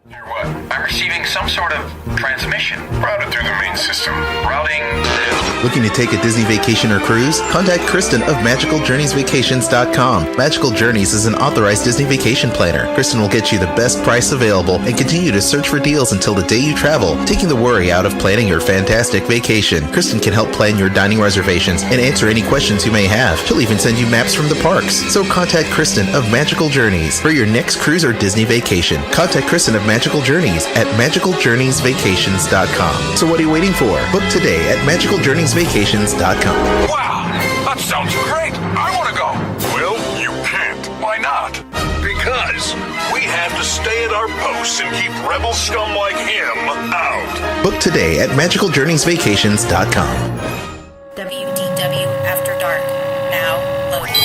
Hear what? I'm receiving some sort of transmission. Routed through the main system. Routing. Looking to take a Disney vacation or cruise? Contact Kristen of MagicalJourneysVacations.com. Magical Journeys is an authorized Disney vacation planner. Kristen will get you the best price available and continue to search for deals until the day you travel, taking the worry out of planning your fantastic vacation. Kristen can help plan your dining reservations and answer any questions you may have. She'll even send you maps from the parks. So contact Kristen of Magical Journeys for your next cruise or Disney vacation. Contact Kristen of Magical Journeys at MagicalJourneysVacations.com. So what are you waiting for? Book today at MagicalJourneysVacations.com. Wow, that sounds great. I want to go. Well, you can't. Why not? Because we have to stay at our posts and keep rebel scum like him out. Book today at MagicalJourneysVacations.com. WDW After Dark. Now loading.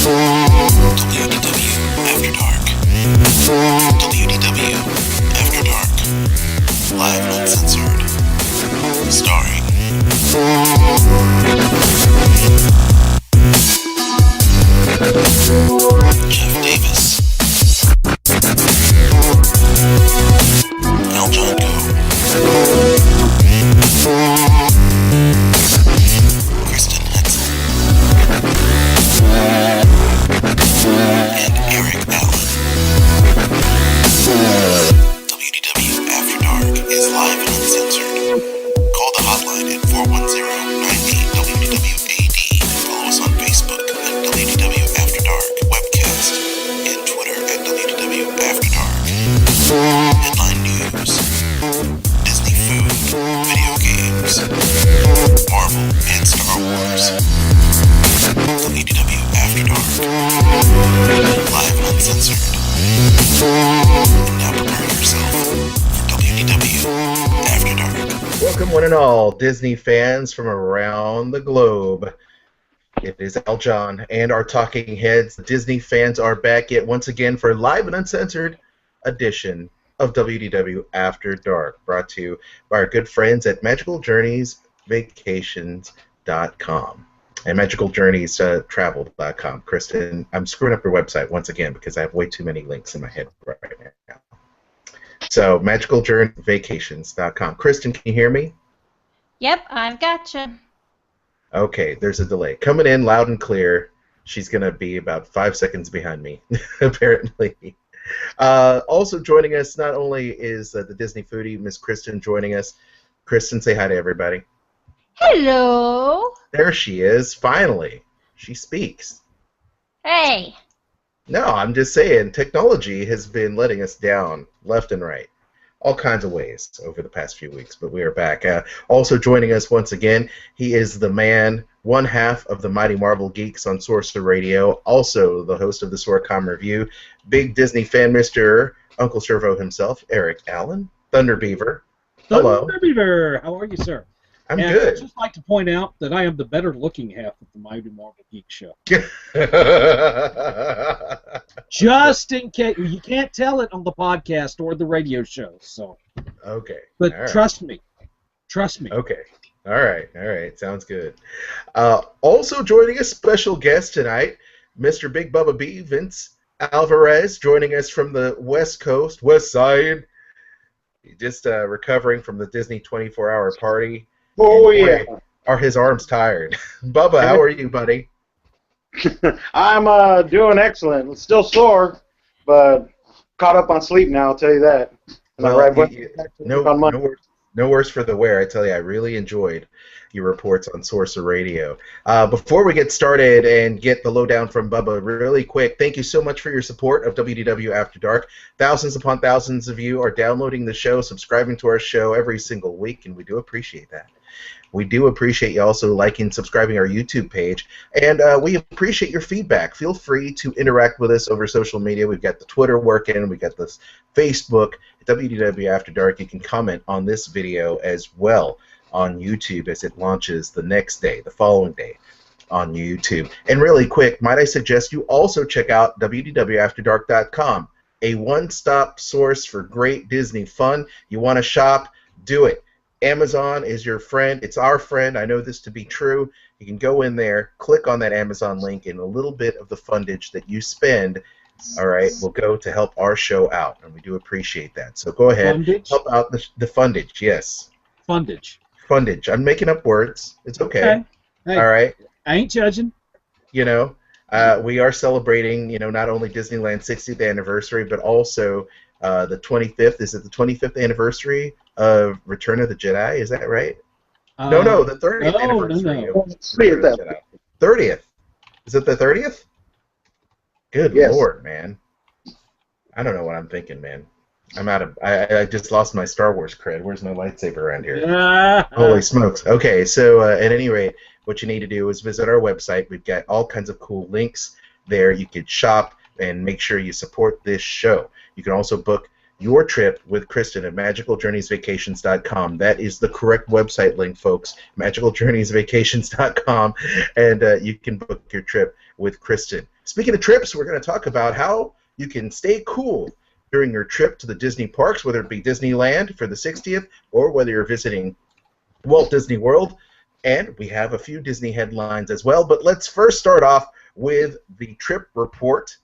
WDW After Dark. WDW After Dark. Live and uncensored. Starring Jeff Davis, Al Jonko, Kristen Hetzel, and Eric Allen. WDW After Dark is live and uncensored. Call the hotline at 410-98-WDW-AD. Follow us on Facebook at WDW After Dark Webcast and Twitter at WDW After Dark. Headline news, Disney food, video games, Marvel and Star Wars. WDW After Dark. Live and uncensored. And now prepare yourself for WDW After Dark. Welcome one and all Disney fans from around the globe. It is Al John and our talking heads. The Disney fans are back yet once again for a live and uncensored edition of WDW After Dark, brought to you by our good friends at MagicalJourneysVacations.com and MagicalJourneysTravel.com. Kristen, I'm screwing up your website once again because I have way too many links in my head right now. So, MagicalJourneysVacations.com. Kristen, can you hear me? Yep, I've gotcha. Okay, there's a delay. Coming in loud and clear. She's going to be about 5 seconds behind me, apparently. Also joining us not only is the Disney foodie, Miss Kristen, joining us. Kristen, say hi to everybody. Hello. There she is, finally. She speaks. Hey. No, I'm just saying, technology has been letting us down left and right. All kinds of ways over the past few weeks, but we are back. Also joining us once again, he is the man, one half of the Mighty Marvel Geeks on Sorcerer Radio, also the host of the Sorcom Review, big Disney fan, Mr. Uncle Servo himself, Eric Allen, Thunder Beaver. Hello. Thunder Beaver, how are you, sir? I'm good. I'd just like to point out that I am the better-looking half of the Mighty Marvel Geek Show. Just in case. You can't tell it on the podcast or the radio show, so. Okay. But right. Trust me. Trust me. Okay. All right. Sounds good. Also joining us, special guest tonight, Mr. Big Bubba B, Vince Alvarez, joining us from the West Coast, West Side. Just recovering from the Disney 24-hour party. Oh, yeah. Are his arms tired? Bubba, how are you, buddy? I'm doing excellent. Still sore, but caught up on sleep now, I'll tell you that. Well, no worse for the wear. I tell you, I really enjoyed your reports on Sorcerer Radio. Before we get started and get the lowdown from Bubba really quick, thank you so much for your support of WDW After Dark. Thousands upon thousands of you are downloading the show, subscribing to our show every single week, and we do appreciate that. We do appreciate you also liking, subscribing our YouTube page, and we appreciate your feedback. Feel free to interact with us over social media. We've got the Twitter working, we've got this Facebook, WDW After Dark. You can comment on this video as well on YouTube as it launches the next day, the following day on YouTube. And really quick, might I suggest you also check out WDWAfterDark.com, a one-stop source for great Disney fun. You want to shop? Do it. Amazon is your friend. It's our friend. I know this to be true. You can go in there, click on that Amazon link, and a little bit of the fundage that you spend, all right, will go to help our show out, and we do appreciate that. So go ahead, Fundage? help out the fundage. Yes, Fundage. fundage. I'm making up words. It's okay. Okay. Hey, All right. I ain't judging. You know, we are celebrating, not only Disneyland's 60th anniversary, but also the 25th. Is it the 25th anniversary of Return of the Jedi? Is that right? No, the 30th anniversary no. of Return of the Jedi. 30th. Is it the 30th? Good Lord, man. I don't know what I'm thinking, man. I'm out of. I just lost my Star Wars cred. Where's my lightsaber around here? Holy smokes. Okay, so at any rate, what you need to do is visit our website. We've got all kinds of cool links there. You can shop and make sure you support this show. You can also book your trip with Kristen at magicaljourneysvacations.com. That is the correct website link, folks, magicaljourneysvacations.com, and you can book your trip with Kristen. Speaking of trips, we're going to talk about how you can stay cool during your trip to the Disney parks, whether it be Disneyland for the 60th or whether you're visiting Walt Disney World. And we have a few Disney headlines as well. But let's first start off with the trip report.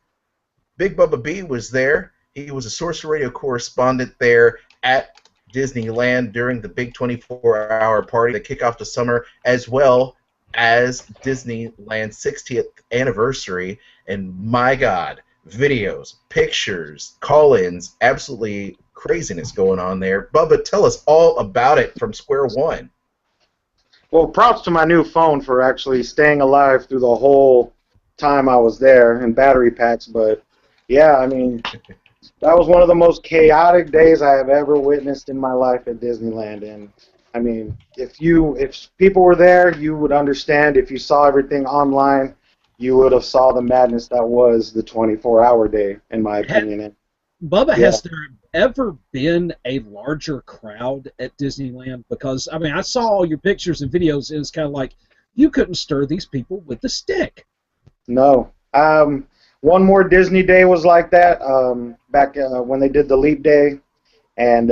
Big Bubba B was there. He was a Sorcerer Radio correspondent there at Disneyland during the big 24-hour party that kicked off the summer, as well as Disneyland's 60th anniversary. And my God, videos, pictures, call-ins, absolutely craziness going on there. Bubba, tell us all about it from square one. Well, props to my new phone for actually staying alive through the whole time I was there, and battery packs. But yeah, I mean, that was one of the most chaotic days I have ever witnessed in my life at Disneyland. And I mean, if people were there, you would understand. If you saw everything online, you would have saw the madness that was the 24-hour day, in my opinion. Bubba, has there ever been a larger crowd at Disneyland? Because, I mean, I saw all your pictures and videos, and it's kind of like you couldn't stir these people with the stick. No. One More Disney Day was like that back when they did the Leap Day. And,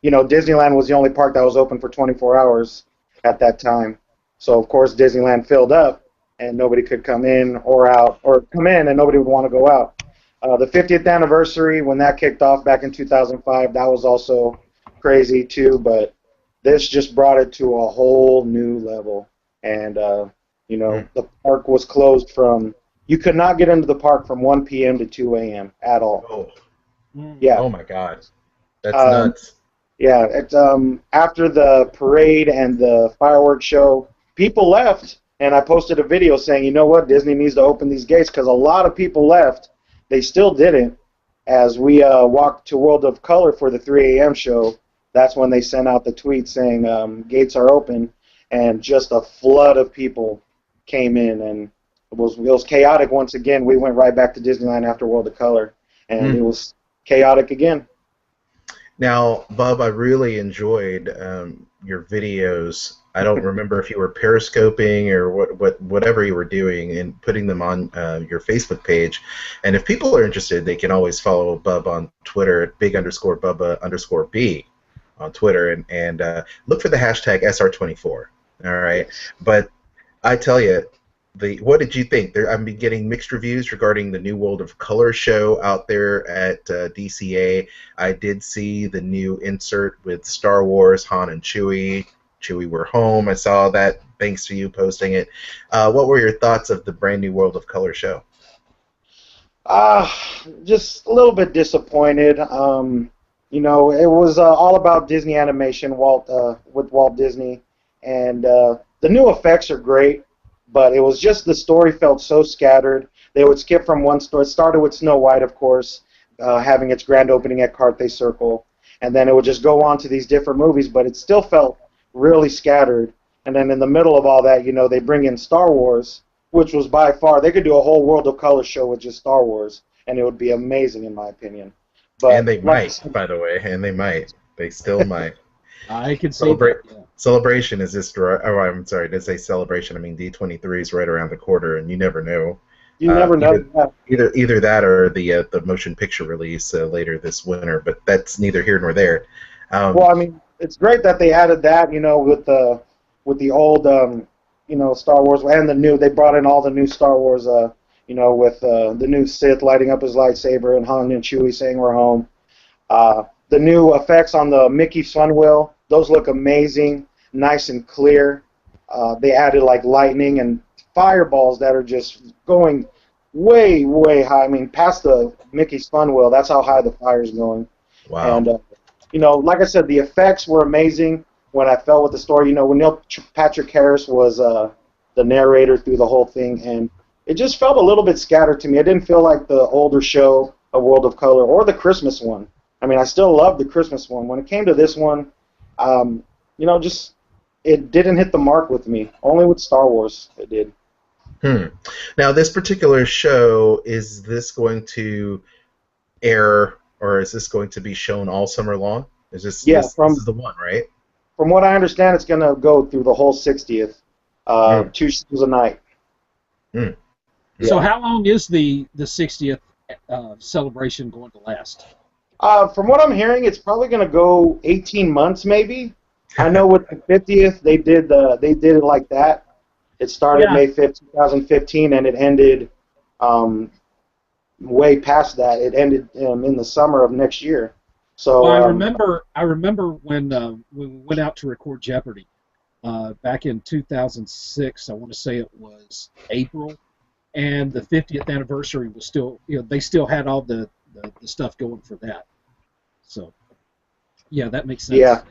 Disneyland was the only park that was open for 24 hours at that time. So, of course, Disneyland filled up, and nobody could come in or out, or come in and nobody would want to go out. The 50th anniversary, when that kicked off back in 2005, that was also crazy too, but this just brought it to a whole new level. And, the park was closed you could not get into the park from 1 p.m. to 2 a.m. at all. Oh. Yeah. Oh, my God. That's nuts. Yeah, it's, after the parade and the fireworks show, people left, and I posted a video saying, you know what, Disney needs to open these gates, because a lot of people left. They still didn't. As we walked to World of Color for the 3 a.m. show, that's when they sent out the tweet saying gates are open, and just a flood of people came in, and it was chaotic once again. We went right back to Disneyland after World of Color, and it was chaotic again. Now, Bob, I really enjoyed your videos. I don't remember if you were periscoping or whatever you were doing and putting them on your Facebook page. And if people are interested, they can always follow Bub on Twitter at big_Bubba_B on Twitter and look for the hashtag SR24. All right. But I tell you, what did you think? I've been getting mixed reviews regarding the new World of Color show out there at DCA. I did see the new insert with Star Wars, Han and Chewie. Chewie, we're home. I saw that. Thanks to you posting it. What were your thoughts of the brand new World of Color show? Just a little bit disappointed. It was all about Disney animation, with Walt Disney, and the new effects are great, but it was just the story felt so scattered. They would skip from one story. It started with Snow White, of course, having its grand opening at Carthay Circle, and then it would just go on to these different movies, but it still felt really scattered. And then in the middle of all that, they bring in Star Wars, which was by far, they could do a whole World of Color show with just Star Wars, and it would be amazing in my opinion. But and they might, by the way, and they might. They still might. I can see that. Yeah. Celebration is just, I'm sorry, to say celebration, I mean D23 is right around the corner, and you never know. You never know. Either that or the motion picture release later this winter, but that's neither here nor there. Well, I mean, it's great that they added that, with the old, Star Wars and the new. They brought in all the new Star Wars, with the new Sith lighting up his lightsaber and Han and Chewie saying we're home. The new effects on the Mickey Fun Wheel, those look amazing, nice and clear. They added like lightning and fireballs that are just going way, way high. I mean, past the Mickey's Fun Wheel, that's how high the fire's going. Wow. And, like I said, the effects were amazing when I felt with the story. When Neil Patrick Harris was the narrator through the whole thing, and it just felt a little bit scattered to me. It didn't feel like the older show, A World of Color, or the Christmas one. I mean, I still love the Christmas one. When it came to this one, just it didn't hit the mark with me. Only with Star Wars it did. Now, this particular show, is this going to air, or is this going to be shown all summer long? Is this this is the one, right? From what I understand, it's going to go through the whole 60th, 2 shows a night. So how long is the 60th celebration going to last? From what I'm hearing, it's probably going to go 18 months, maybe. I know with the 50th, they did it like that. It started May 5th, 2015, and it ended way past that. It ended in the summer of next year. So I remember when we went out to record Jeopardy back in 2006. I want to say it was April, and the 50th anniversary was still, they still had all the stuff going for that. So, yeah, that makes sense. Yeah.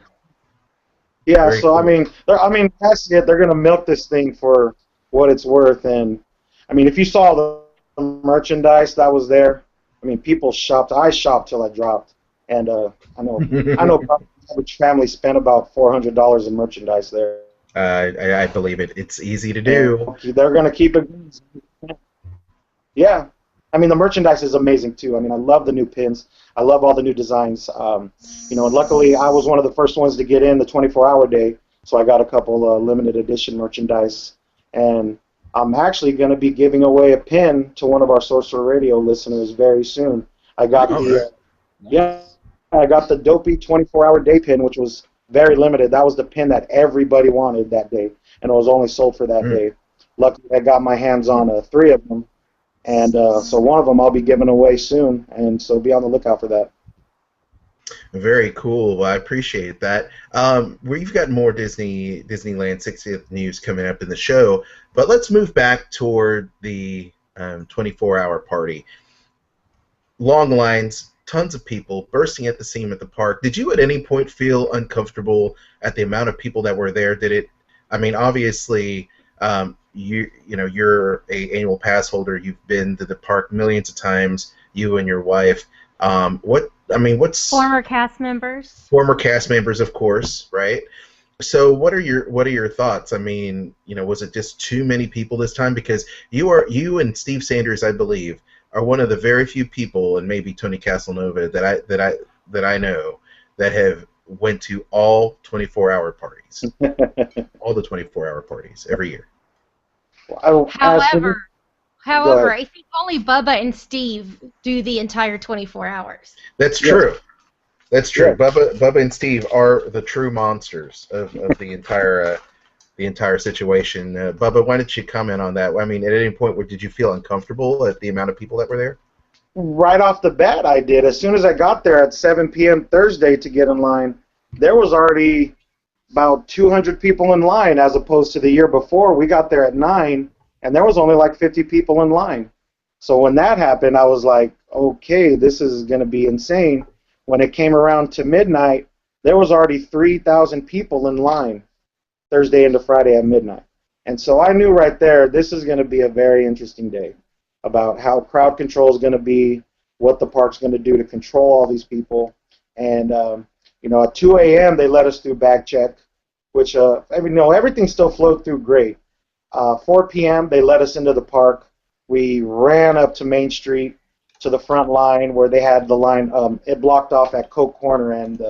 Very So cool. I mean, that's it. They're gonna milk this thing for what it's worth, and I mean, if you saw the merchandise that was there, I mean, people shopped. I shopped till I dropped, and I know probably the average family spent about $400 in merchandise there. I believe it. It's easy to do. They're gonna keep it. Yeah. I mean, the merchandise is amazing too. I mean, I love the new pins. I love all the new designs. And luckily, I was one of the first ones to get in the 24-hour day, so I got a couple limited edition merchandise. And I'm actually going to be giving away a pin to one of our Sorcerer Radio listeners very soon. I got I got the Dopey 24-hour day pin, which was very limited. That was the pin that everybody wanted that day, and it was only sold for that day. Luckily, I got my hands on 3 of them. And so one of them I'll be giving away soon, and so be on the lookout for that. Very cool. Well, I appreciate that. We've got more Disneyland 60th news coming up in the show, but let's move back toward the 24-hour party. Long lines, tons of people bursting at the seam at the park. Did you at any point feel uncomfortable at the amount of people that were there? Did it? I mean, obviously. You're a annual pass holder. You've been to the park millions of times. You and your wife. What's Former cast members. Former cast members, of course, right? So, what are your thoughts? I mean, was it just too many people this time? Because you and Steve Sanders, I believe, are one of the very few people, and maybe Tony Casanova that I know that have went to all 24-hour parties, all the 24-hour parties every year. However, I think only Bubba and Steve do the entire 24 hours. That's true. That's true. Yeah. Bubba and Steve are the true monsters of the entire situation. Bubba, why don't you comment on that? I mean, at any point, did you feel uncomfortable at the amount of people that were there? Right off the bat, I did. As soon as I got there at 7 p.m. Thursday to get in line, there was already about 200 people in line, as opposed to the year before. We got there at 9, and there was only like 50 people in line. So when that happened, I was like, okay, this is going to be insane. When it came around to midnight, there was already 3,000 people in line Thursday into Friday at midnight. And so I knew right there, this is going to be a very interesting day about how crowd control is going to be, what the park's going to do to control all these people. And at 2 a.m., they let us through bag check, which, everything still flowed through great. 4 p.m., they let us into the park. We ran up to Main Street to the front line where they had the line. It blocked off at Coke Corner, and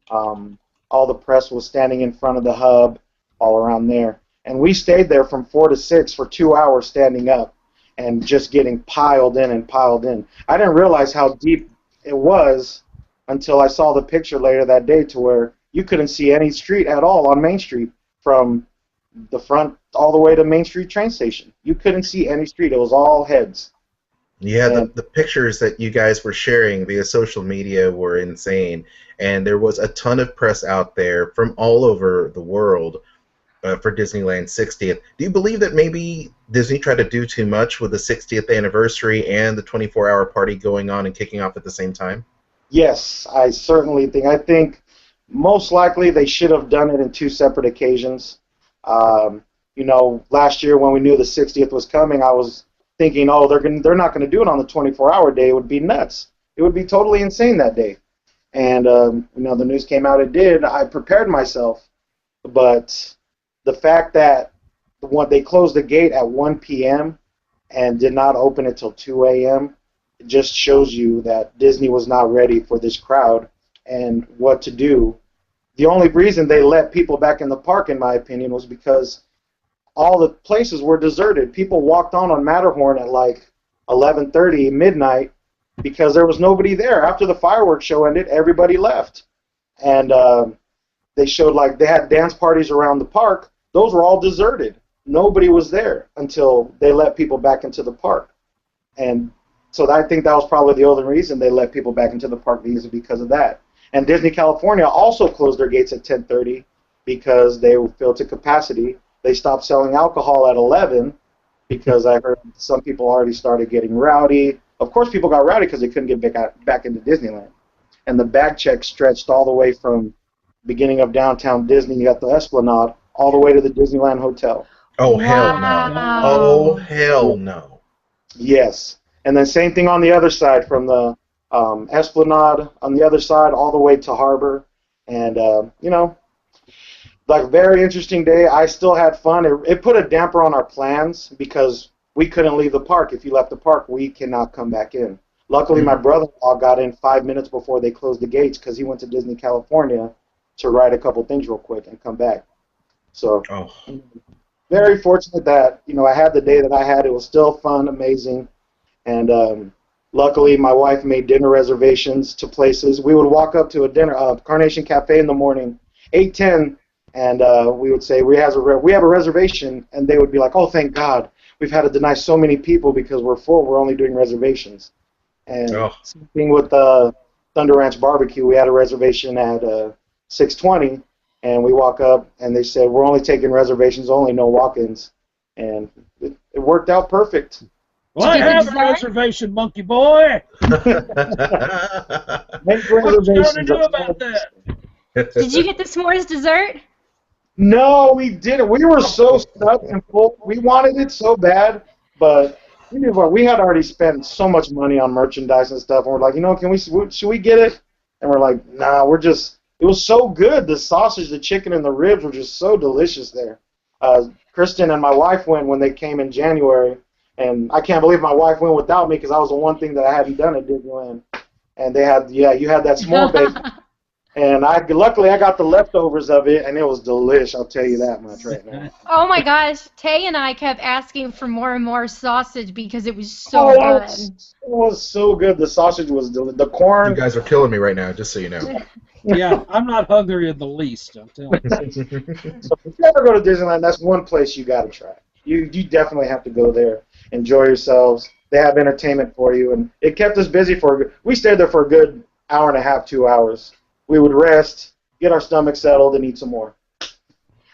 all the press was standing in front of the hub all around there. And we stayed there from 4 to 6 for 2 hours standing up and just getting piled in and piled in. I didn't realize how deep it was until I saw the picture later that day, to where you couldn't see any street at all on Main Street from the front all the way to Main Street train station. You couldn't see any street. It was all heads. Yeah, And the pictures that you guys were sharing via social media were insane, and there was a ton of press out there from all over the world for Disneyland's 60th. Do you believe that maybe Disney tried to do too much with the 60th anniversary and the 24-hour party going on and kicking off at the same time? yes, I certainly think. I think most likely they should have done it in two separate occasions. You know, last year when we knew the 60th was coming, I was thinking, oh, they're not going to do it on the 24-hour day. It would be nuts. It would be totally insane that day. And you know, the news came out. It did. I prepared myself, but the fact that when they closed the gate at 1 p.m. and did not open it till 2 a.m., it just shows you that Disney was not ready for this crowd and what to do. The only reason they let people back in the park, in my opinion, was because all the places were deserted. People walked on Matterhorn at like 11:30, midnight, because there was nobody there. After the fireworks show ended, everybody left. And they showed, like, they had dance parties around the park. Those were all deserted. Nobody was there until they let people back into the park. And so I think that was probably the only reason they let people back into the park, because of that. And Disney California also closed their gates at 10:30 because they were filled to capacity. They stopped selling alcohol at 11 because I heard some people already started getting rowdy. Of course, people got rowdy because they couldn't get back into Disneyland. And the bag check stretched all the way from beginning of downtown Disney at the Esplanade all the way to the Disneyland Hotel. Oh, hell no. Wow. Oh, hell no. Yes. And then same thing on the other side, from the Esplanade on the other side all the way to Harbor. And, you know, like, very interesting day. I still had fun. It put a damper on our plans because we couldn't leave the park. If you left the park, we cannot come back in. Luckily, my brother-in-law got in 5 minutes before they closed the gates because he went to Disney California to write a couple things real quick and come back. So, very fortunate that, you know, I had the day that I had. It was still fun, amazing. And luckily, my wife made dinner reservations to places. We would walk up to a dinner, Carnation Cafe in the morning, 8:10, and we would say, we have a reservation, and they would be like, oh, thank God. We've had to deny so many people because we're full. We're only doing reservations. And same thing with Thunder Ranch Barbecue. We had a reservation at 6:20, and we walk up, and they said, we're only taking reservations only, no walk-ins. And it worked out perfect. Well, I have a reservation, monkey boy. Make What you reservations. going to do about that? Did you get the s'mores dessert? No, we didn't. We were so stuck and full. We wanted it so bad, but we knew what, we had already spent so much money on merchandise and stuff, and we're like, you know, should we get it? And we're like, nah, it was so good. The sausage, the chicken, and the ribs were just so delicious there. Kristen and my wife went when they came in January, and I can't believe my wife went without me because that was the one thing that I hadn't done at Disneyland. And they had, you had that s'more bake. And luckily I got the leftovers of it, and it was delish. I'll tell you that much right now. Oh my gosh, Tay and I kept asking for more and more sausage because it was so good. It was so good. The sausage was the corn. You guys are killing me right now, just so you know. Yeah, I'm not hungry in the least, I'm telling you. So if you ever go to Disneyland, that's one place you got to try. You definitely have to go there. Enjoy yourselves. They have entertainment for you, and it kept us busy we stayed there for a good hour and a half, 2 hours. We would rest, get our stomachs settled, and eat some more.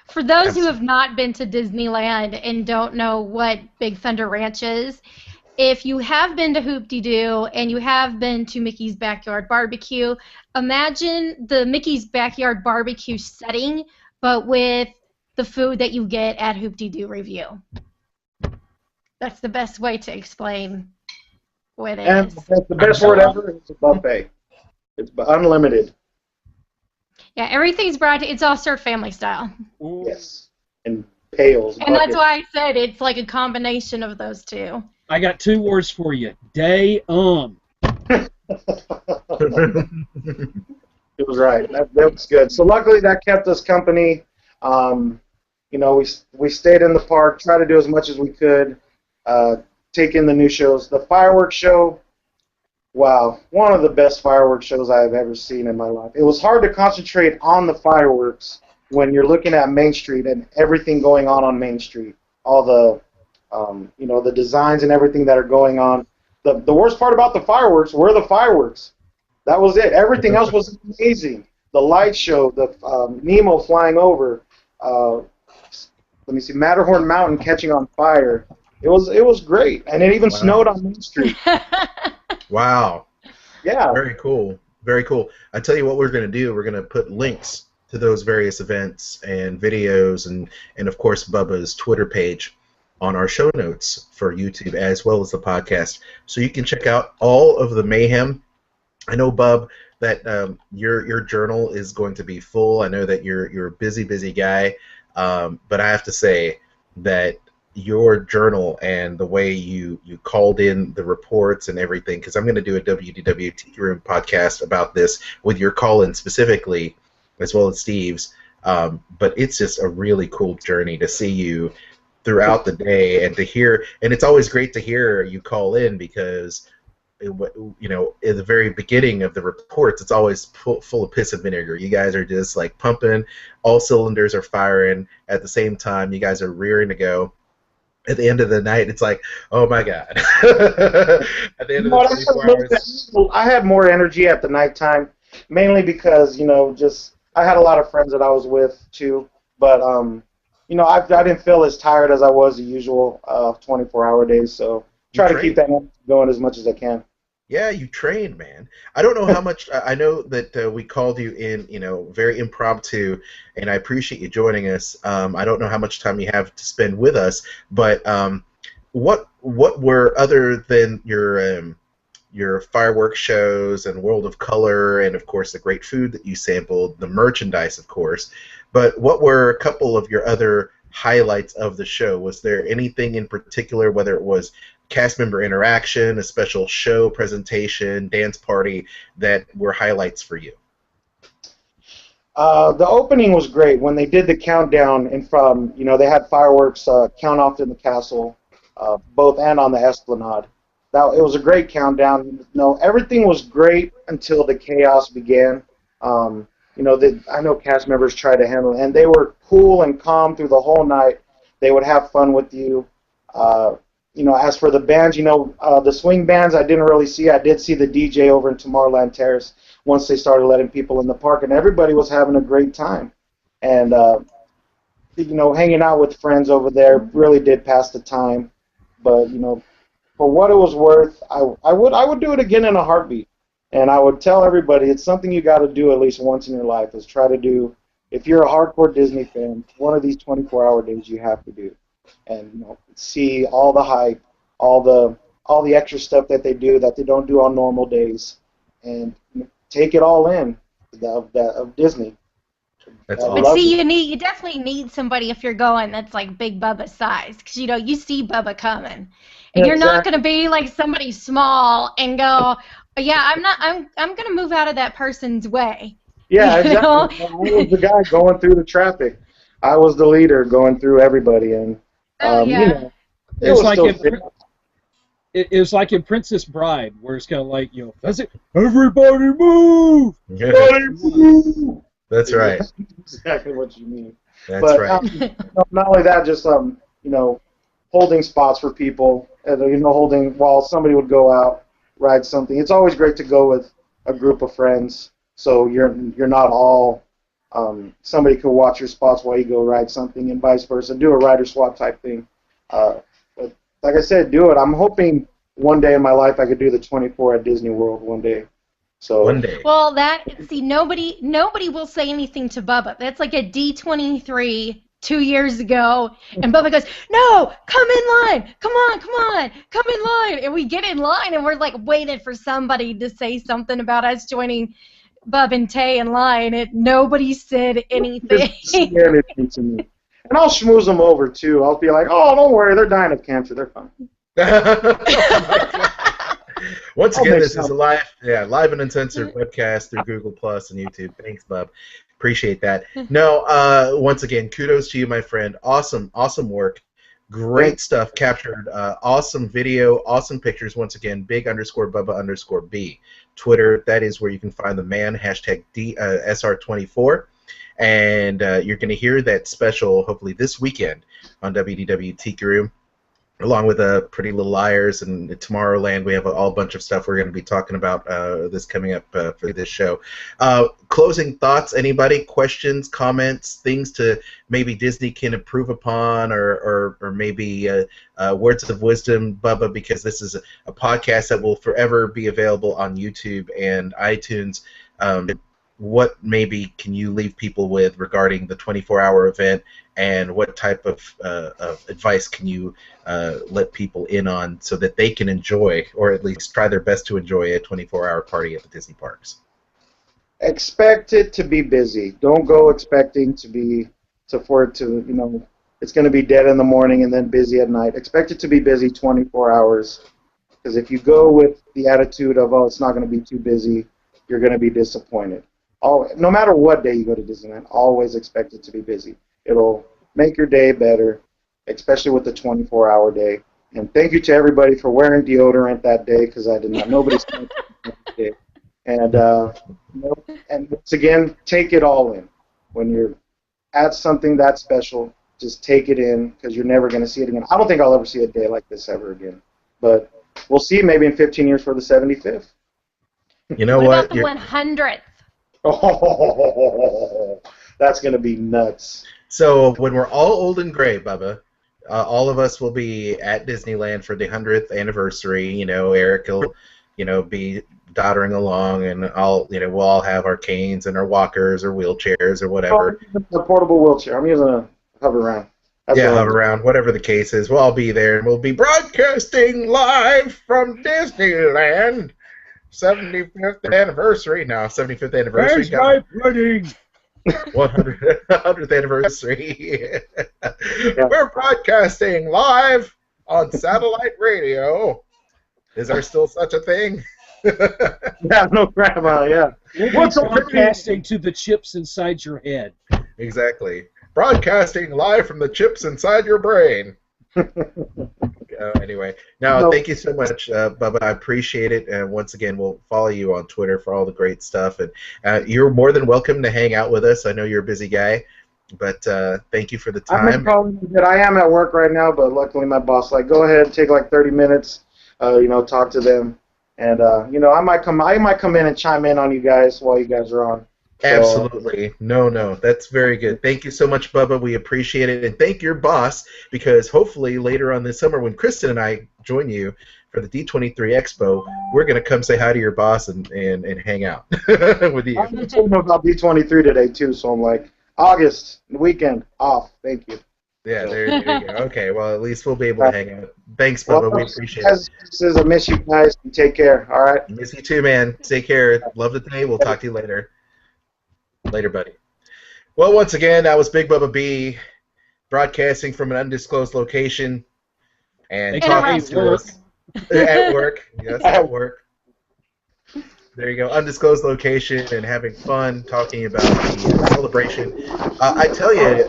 For those who have not been to Disneyland and don't know what Big Thunder Ranch is, if you have been to Hoop-de-Doo and you have been to Mickey's Backyard Barbecue, imagine the Mickey's Backyard Barbecue setting, but with the food that you get at Hoop-de-Doo Review. That's the best way to explain what it is. The best word ever is a buffet. It's unlimited. Yeah, everything's it's all served family style. Yes. And pails. And that's why I said it's like a combination of those two. I got 2 words for you. Day. It was right. That was good. So luckily that kept us company. You know, we stayed in the park, tried to do as much as we could, take in the new shows. The fireworks show, Wow, one of the best fireworks shows I have ever seen in my life. It was hard to concentrate on the fireworks when you're looking at Main Street and everything going on Main Street. All the, the designs and everything that are going on. The worst part about the fireworks were the fireworks. That was it. Everything else was amazing. The light show, the Nemo flying over. Let me see, Matterhorn Mountain catching on fire. It was great, and it even snowed on Main Street. Wow. Yeah. Very cool. Very cool. I tell you what we're going to do. We're going to put links to those various events and videos and of course Bubba's Twitter page on our show notes for YouTube as well as the podcast, so you can check out all of the mayhem. I know, Bub, that your journal is going to be full. I know that you're a busy guy, but I have to say that your journal and the way you called in the reports and everything, because I'm going to do a WDW Tea Room podcast about this with your call-in specifically, as well as Steve's, but it's just a really cool journey to see you throughout the day and to hear, and it's always great to hear you call in because in the very beginning of the reports, it's always full of piss and vinegar. You guys are just like pumping, all cylinders are firing at the same time. You guys are rearing to go. At the end of the night, it's like, oh my God. At the end of the 24 hours. I had more energy at the nighttime, mainly because, just I had a lot of friends that I was with too, but, I didn't feel as tired as I was the usual 24-hour days, so try to keep that going as much as I can. Yeah, you trained, man. I don't know how much. I know that we called you in, very impromptu, and I appreciate you joining us. I don't know how much time you have to spend with us, but what were, other than your fireworks shows and World of Color, and of course the great food that you sampled, the merchandise, of course, but what were a couple of your other highlights of the show? Was there anything in particular, whether it was cast member interaction, a special show presentation, dance party, that were highlights for you? The opening was great when they did the countdown, and they had fireworks count off in the castle, both and on the Esplanade. It was a great countdown. Everything was great until the chaos began. I know cast members try to handle it, and they were cool and calm through the whole night. They would have fun with you. As for the bands, the swing bands I didn't really see. I did see the DJ over in Tomorrowland Terrace once they started letting people in the park, and everybody was having a great time. And, hanging out with friends over there really did pass the time. But, for what it was worth, I would do it again in a heartbeat. And I would tell everybody it's something you got to do at least once in your life, is try to do, if you're a hardcore Disney fan, one of these 24-hour days you have to do. And see all the hype, all the extra stuff that they do that they don't do on normal days, and take it all in of Disney. That's awesome. But see, you definitely need somebody if you're going that's like Big Bubba size, because you see Bubba coming, and you're not going to be like somebody small and go, yeah, I'm going to move out of that person's way. Yeah, exactly. I was the guy going through the traffic. I was the leader going through everybody, and it was like in Princess Bride, where it's kind of like, that's it. Everybody move! Everybody move! That's right. That's exactly what you mean. That's right. Not only that, just holding spots for people, holding while somebody would go out, ride something. It's always great to go with a group of friends, so you're not all. Somebody could watch your spots while you go ride something, and vice versa. Do a rider swap type thing. But like I said, do it. I'm hoping one day in my life I could do the 24 at Disney World one day. So one day. Well, nobody will say anything to Bubba. That's like a D23 2 years ago, and Bubba goes, "No, come in line. Come on, come in line." And we get in line, and we're like waiting for somebody to say something about us joining Bub and Tay in line, and nobody said anything. Anything to me. And I'll schmooze them over too. I'll be like, "Oh, don't worry, they're dying of cancer. They're fine." Once again, this is a live and uncensored webcast through Google Plus and YouTube. Thanks, Bub. Appreciate that. No, once again, kudos to you, my friend. Awesome work. Great stuff captured. Awesome video, awesome pictures. Once again, big_Bubba_B. Twitter, that is where you can find the man, hashtag SR24. And you're going to hear that special, hopefully this weekend, on WDW Tiki Room, along with Pretty Little Liars and Tomorrowland. We have a whole bunch of stuff we're going to be talking about this coming up for this show. Closing thoughts, anybody? Questions, comments, things to maybe Disney can improve upon, or maybe words of wisdom, Bubba, because this is a podcast that will forever be available on YouTube and iTunes. What maybe can you leave people with regarding the 24-hour event, and what type of advice can you let people in on so that they can enjoy, or at least try their best to enjoy, a 24-hour party at the Disney parks? Expect it to be busy. Don't go expecting it's going to be dead in the morning and then busy at night. Expect it to be busy 24 hours, because if you go with the attitude of, oh, it's not going to be too busy, you're going to be disappointed. No matter what day you go to Disneyland, always expect it to be busy. It'll make your day better, especially with the 24-hour day. And thank you to everybody for wearing deodorant that day, because I did not. Nobody's that day. And once again, take it all in. When you're at something that special, just take it in, because you're never going to see it again. I don't think I'll ever see a day like this ever again. But we'll see maybe in 15 years for the 75th. You know what? What? About the 100th? Oh, that's going to be nuts. So when we're all old and gray, Bubba, all of us will be at Disneyland for the 100th anniversary. Eric will, be doddering along, and we'll all have our canes and our walkers or wheelchairs or whatever. The portable wheelchair. I'm using a hover around. Hover around, whatever the case is. We'll all be there, and we'll be broadcasting live from Disneyland. 75th anniversary. No, 75th anniversary. Where's my pudding? 100th anniversary. We're broadcasting live on satellite radio. Is there still such a thing? Yeah, no grandma, yeah. What's broadcasting to the chips inside your head? Exactly. Broadcasting live from the chips inside your brain. Anyway, thank you so much, Bubba. I appreciate it. And once again, we'll follow you on Twitter for all the great stuff. And you're more than welcome to hang out with us. I know you're a busy guy, but thank you for the time. I am at work right now, but luckily my boss go ahead, take 30 minutes, talk to them, and I might come in and chime in on you guys while you guys are on. Absolutely. No, that's very good. Thank you so much, Bubba. We appreciate it. And thank your boss, because hopefully later on this summer when Kristen and I join you for the D23 Expo, we're going to come say hi to your boss and hang out with you. I'm talking about D23 today, too, so I'm like, August, the weekend, off. Thank you. Yeah, there you go. Okay, well, at least we'll be able to hang out. Thanks, Bubba. We appreciate it. I miss you guys. Take care, all right? Miss you too, man. Take care. Love the day. We'll talk to you later. Later, buddy. Well, once again, that was Big Bubba B, broadcasting from an undisclosed location and talking to us at work. Yes, at work. There you go, undisclosed location, and having fun talking about the celebration. I tell you,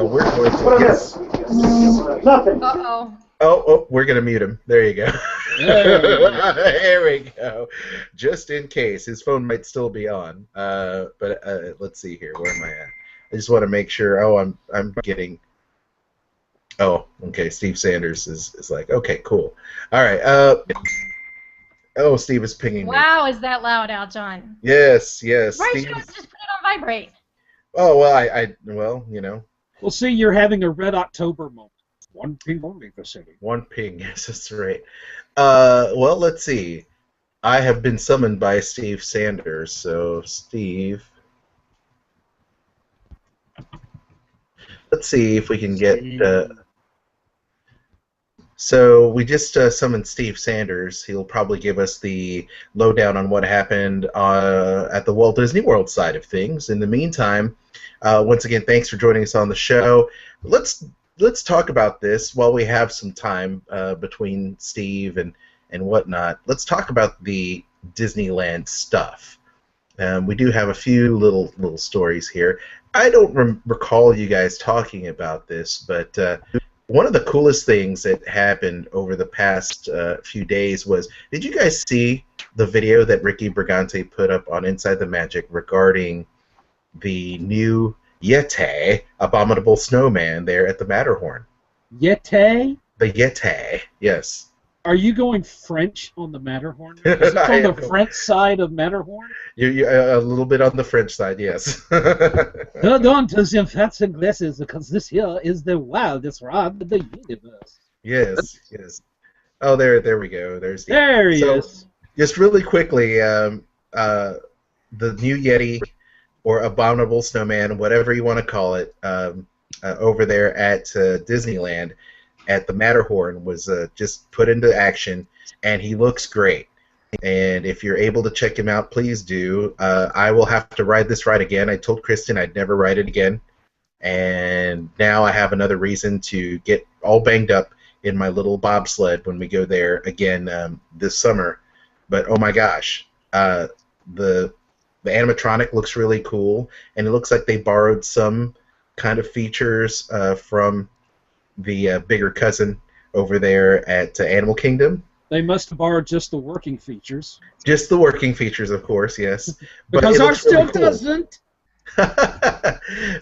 we're going to get... Nothing. Uh-oh. Oh, we're going to mute him. There you go. There we go. Just in case. His phone might still be on. But let's see here. Where am I at? I just want to make sure. Oh, I'm getting... Oh, okay. Steve Sanders is like, okay, cool. All right. Oh, Steve is pinging me. Wow, is that loud out, John? Yes. Why Steve... did you just put it on vibrate? Oh, well, well, Well, see, you're having a Red October moment. One ping only, the city. One ping, yes, that's right. Well, let's see. I have been summoned by Steve Sanders, so Steve. Let's see if we can get. So we just summoned Steve Sanders. He'll probably give us the lowdown on what happened at the Walt Disney World side of things. In the meantime, once again, thanks for joining us on the show. Let's talk about this while we have some time between Steve and whatnot. Let's talk about the Disneyland stuff. We do have a few little stories here. I don't recall you guys talking about this, but one of the coolest things that happened over the past few days was, did you guys see the video that Ricky Brigante put up on Inside the Magic regarding the new Yeti, Abominable Snowman, there at the Matterhorn? Yeti? The Yeti, yes. Are you going French on the Matterhorn? Is it on the French side of Matterhorn? You're a little bit on the French side, yes. Hold on to some fancy glasses, because this here is the wildest ride in the universe. Yes, yes. Oh, there we go. There he is. Just really quickly, the new Yeti, or Abominable Snowman, whatever you want to call it, over there at Disneyland, at the Matterhorn, was just put into action, and he looks great. And if you're able to check him out, please do. I will have to ride this ride again. I told Kristen I'd never ride it again, and now I have another reason to get all banged up in my little bobsled when we go there again this summer. But oh my gosh, the animatronic looks really cool, and it looks like they borrowed some kind of features from the bigger cousin over there at Animal Kingdom. They must have borrowed just the working features. Just the working features, of course, yes. Because ours still doesn't.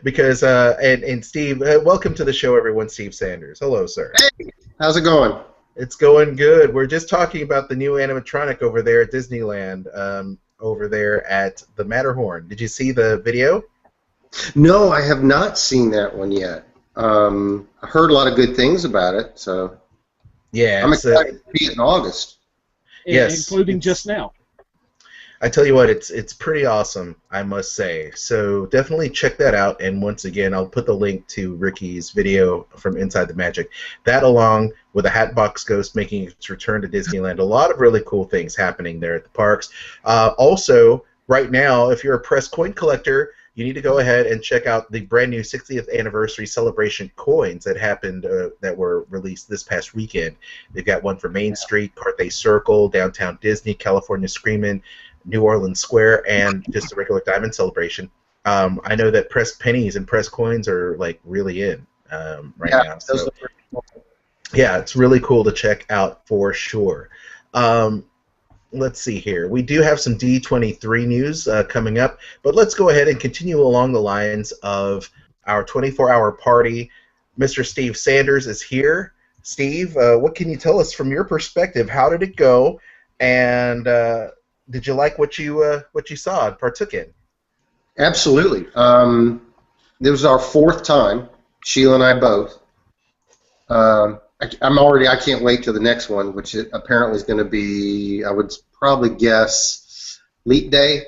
Because, and Steve, welcome to the show, everyone. Steve Sanders. Hello, sir. Hey, how's it going? It's going good. We're just talking about the new animatronic over there at Disneyland, over there at the Matterhorn. Did you see the video? No, I have not seen that one yet. I heard a lot of good things about it, so yeah, I'm excited to see it in August. Yes, including just now. I tell you what, it's pretty awesome, I must say. So definitely check that out. And once again, I'll put the link to Ricky's video from Inside the Magic. That, along with a Hatbox Ghost making its return to Disneyland. A lot of really cool things happening there at the parks. Also, right now, if you're a press coin collector, you need to go ahead and check out the brand new 60th anniversary celebration coins that happened, that were released this past weekend. They've got one for Main Street, Carthay Circle, Downtown Disney, California Screamin', New Orleans Square, and just a regular diamond celebration. I know that pressed pennies and pressed coins are like really in right now. So, yeah, it's really cool to check out for sure. Let's see here. We do have some D23 news coming up, but let's go ahead and continue along the lines of our 24-hour party. Mr. Steve Sanders is here. Steve, what can you tell us from your perspective? How did it go? And did you like what you saw and partook in? Absolutely. This was our fourth time, Sheila and I both. I can't wait till the next one, which apparently is going to be, I would probably guess, Leap Day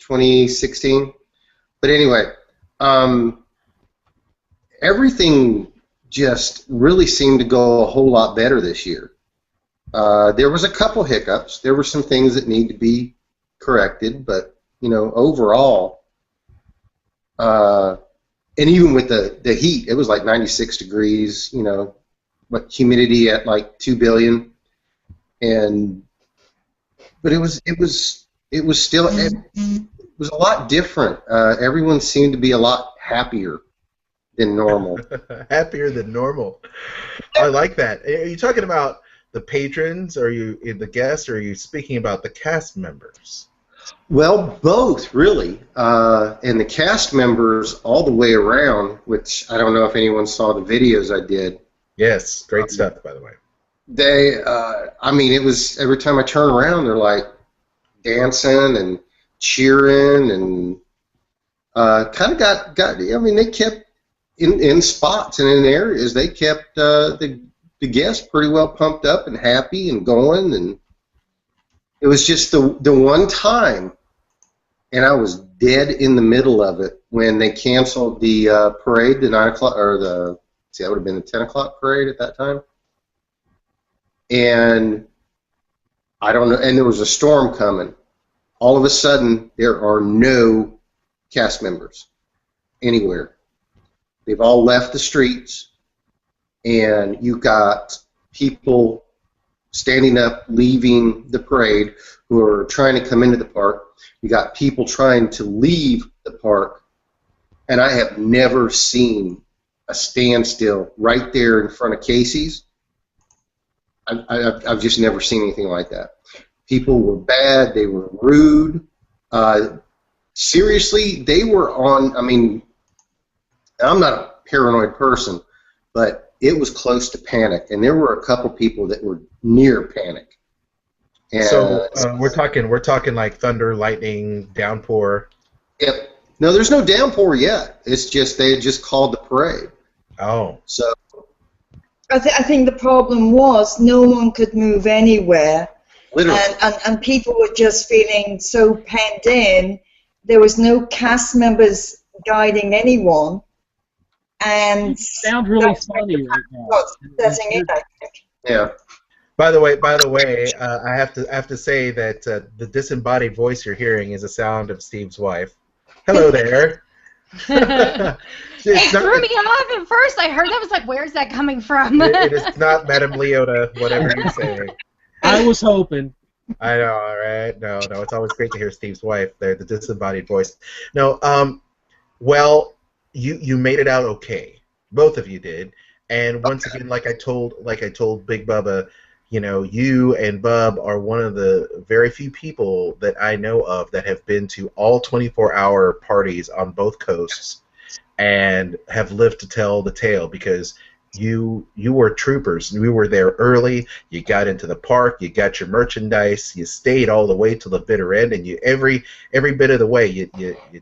2016. But anyway, everything just really seemed to go a whole lot better this year. There was a couple hiccups. There were some things that need to be corrected, but overall, and even with the heat, it was like 96 degrees. But humidity at like 2 billion, but it was still it was a lot different. Everyone seemed to be a lot happier than normal. Happier than normal. I like that. Are you talking about the patrons? Are you the guests? Or are you speaking about the cast members? Well, both really, and the cast members all the way around. Which I don't know if anyone saw the videos I did. Yes, great stuff, by the way. They, it was every time I turn around, they're like dancing and cheering and kind of got. They kept in spots and in areas. They kept the guests pretty well pumped up and happy and going. And it was just the one time, and I was dead in the middle of it when they canceled the parade, the 9 o'clock or the. See, that would have been the 10 o'clock parade at that time. And I don't know, and there was a storm coming. All of a sudden, there are no cast members anywhere. They've all left the streets, and you got people standing up, leaving the parade, who are trying to come into the park. You got people trying to leave the park, and I have never seen a standstill right there in front of Casey's. I've just never seen anything like that. People were bad. They were rude. Seriously, they were on. I mean, I'm not a paranoid person, but it was close to panic, and there were a couple people that were near panic. And, so we're talking like thunder, lightning, downpour. Yep. No, there's no downpour yet. It's just they had just called the parade. Oh. So I think the problem was no one could move anywhere, literally, and people were just feeling so penned in. There was no cast members guiding anyone, and You sound really funny right now. Setting in, I think. yeah. By the way, I have to say that the disembodied voice you're hearing is the sound of Steve's wife. Hello there. It threw me off at first. I heard that, was like, where's that coming from? It is not Madame Leota, whatever you're saying. I was hoping. I know, all right? No, it's always great to hear Steve's wife there, the disembodied voice. No, well, you made it out okay. Both of you did. And once again, like I told Big Bubba, you know, you and Bub are one of the very few people that I know of that have been to all 24-hour parties on both coasts and have lived to tell the tale, because you were troopers. We were there early. You got into the park. You got your merchandise. You stayed all the way till the bitter end, and you every bit of the way you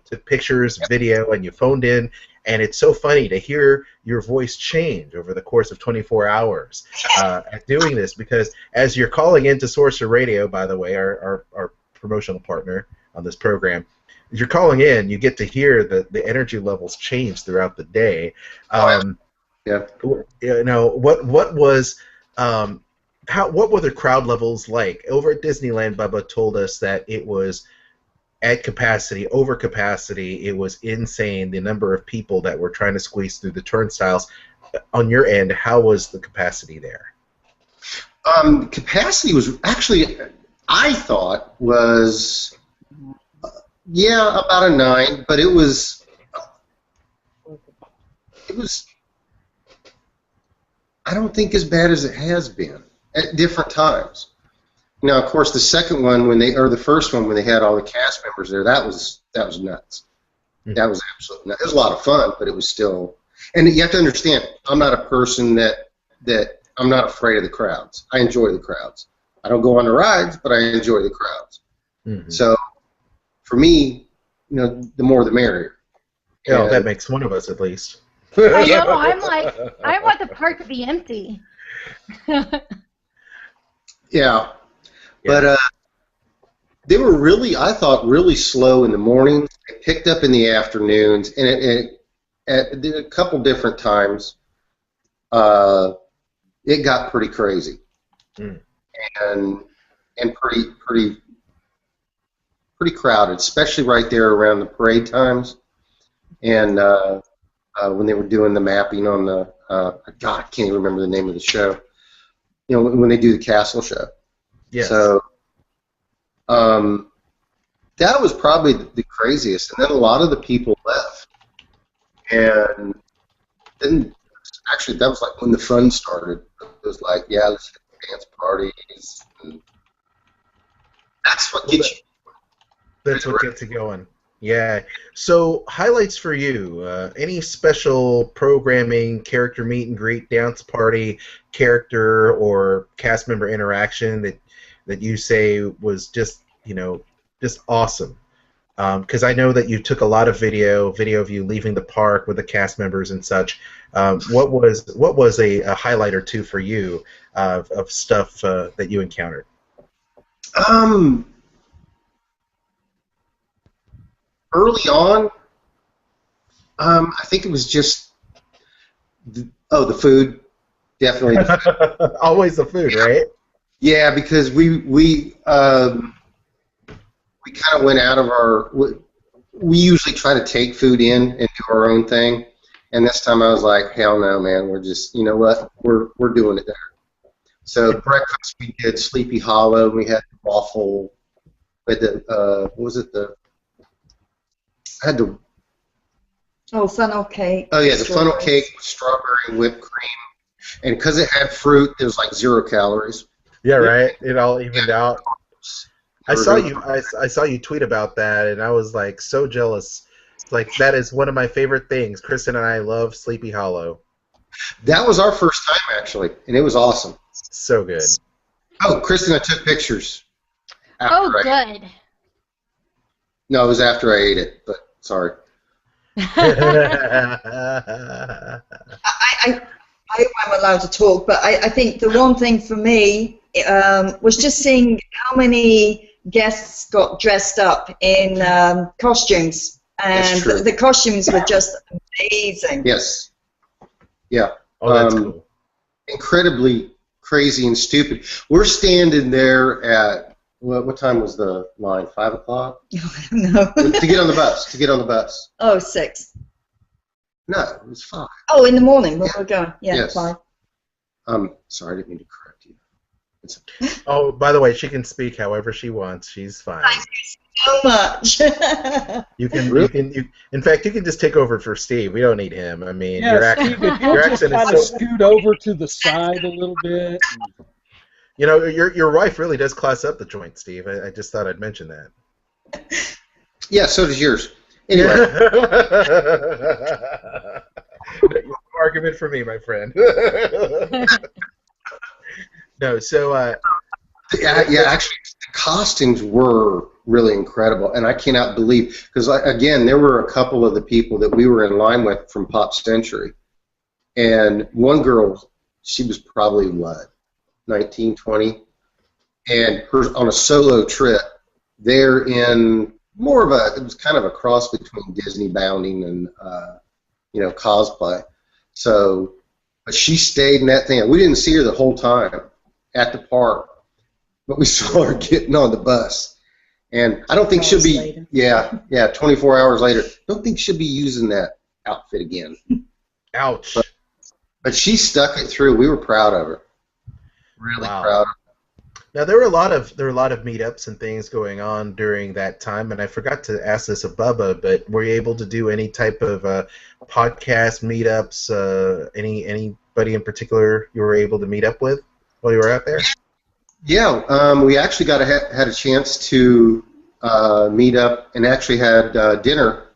took pictures, video, and you phoned in. And it's so funny to hear your voice change over the course of 24 hours at doing this, because as you're calling into Sorcerer Radio, by the way, our promotional partner on this program, as you're calling in, you get to hear the energy levels change throughout the day. Yeah. You know, what was what were the crowd levels like over at Disneyland? Bubba told us that it was at capacity, over capacity. It was insane, the number of people that were trying to squeeze through the turnstiles. On your end, how was the capacity there? Capacity was actually, I thought, was about a 9, but it was I don't think as bad as it has been at different times. Now, of course, the second one the first one when they had all the cast members there, that was nuts. Mm-hmm. That was absolutely nuts. It was a lot of fun, but it was still. And you have to understand, I'm not a person that I'm not afraid of the crowds. I enjoy the crowds. I don't go on the rides, but I enjoy the crowds. Mm-hmm. So, for me, you know, the more the merrier. Yeah, that makes one of us at least. I know. I'm like, I want the park to be empty. Yeah. But they were really, I thought, really slow in the mornings. They picked up in the afternoons, and at a couple different times, it got pretty crazy, and pretty crowded, especially right there around the parade times, and when they were doing the mapping on the God, I can't even remember the name of the show. You know, when they do the castle show. Yes. So that was probably the craziest. And then a lot of the people left. And then, actually, that was like when the fun started. It was like, yeah, let's have dance parties. And that's what gets you. That's what gets you going. Yeah. So, highlights for you. Any special programming, character meet and greet, dance party, character or cast member interaction that you say was just awesome? Because I know that you took a lot of video of you leaving the park with the cast members and such. What was a highlight or two for you of stuff that you encountered? Early on, I think it was just the food, definitely. The food. Always the food, right? Yeah, because we kind of went out of our. We usually try to take food in and do our own thing, and this time I was like, hell no, man, we're just, you know what, we're doing it there. So breakfast we did Sleepy Hollow. We had the waffle. We had the what was it? I had the funnel cake. Oh yeah, the funnel strawberries. cake with strawberry and whipped cream, and because it had fruit, it was like 0 calories. Yeah, right. It all evened out. I saw you tweet about that, and I was like so jealous. Like that is one of my favorite things. Kristen and I love Sleepy Hollow. That was our first time actually, and it was awesome. So good. Oh, Kristen, I took pictures. Oh, after I- good. No, it was after I ate it, but sorry. I hope I'm allowed to talk, but I think the one thing for me was just seeing how many guests got dressed up in costumes, and the costumes were just amazing. Yes. Yeah. Oh, that's cool. Incredibly crazy and stupid. We're standing there at what time was the line? 5 o'clock? No. To get on the bus. To get on the bus. Oh, 6. No, it was 5. Oh, in the morning when we're going. Yeah, Yes. 5. Sorry, I didn't mean to correct you. Oh, by the way, she can speak however she wants. She's fine. Thank you so much. In fact, you can just take over for Steve. We don't need him. I mean, Yeah, your Steve, if your you'll just accent kind is of so. scoot over to the side a little bit. You know, your wife really does class up the joint, Steve. I just thought I'd mention that. Yeah, so does yours. Anyway. Argument for me, my friend. No, so Yeah, actually, the costumes were really incredible, and I cannot believe, because, again, there were a couple of the people that we were in line with from Pop Century, and one girl, she was probably, 19, 20, and her on a solo trip, they're in more of it was kind of a cross between Disney bounding and, cosplay. So, but she stayed in that thing. We didn't see her the whole time at the park, but we saw her getting on the bus. And I don't think she'll be, 24 hours later, don't think she'll be using that outfit again. Ouch. But she stuck it through. We were proud of her. Really proud of her. Now there were a lot of meetups and things going on during that time, and I forgot to ask this of Bubba, but were you able to do any type of podcast meetups? Anybody in particular you were able to meet up with while you were out there? Yeah, we actually had a chance to meet up and actually had dinner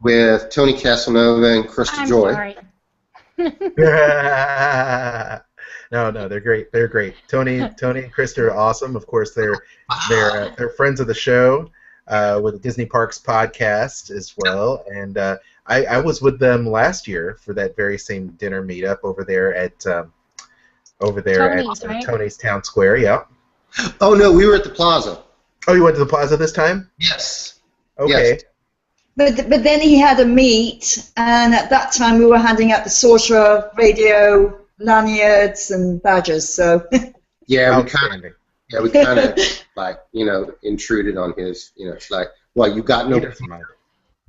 with Tony Casanova and Krista Joy. Sorry. No, they're great. They're great. Tony and Krista are awesome. Of course, they're friends of the show with the Disney Parks podcast as well. And I was with them last year for that very same dinner meetup over there at Tony's Town Square. Yeah. Oh no, we were at the Plaza. Oh, you went to the Plaza this time? Yes. Okay. Yes. But then he had a meet, and at that time we were handing out the Sorcerer Radio lanyards and badges. So yeah, we kind of like intruded on his. It's like, well, you got no. He doesn't mind.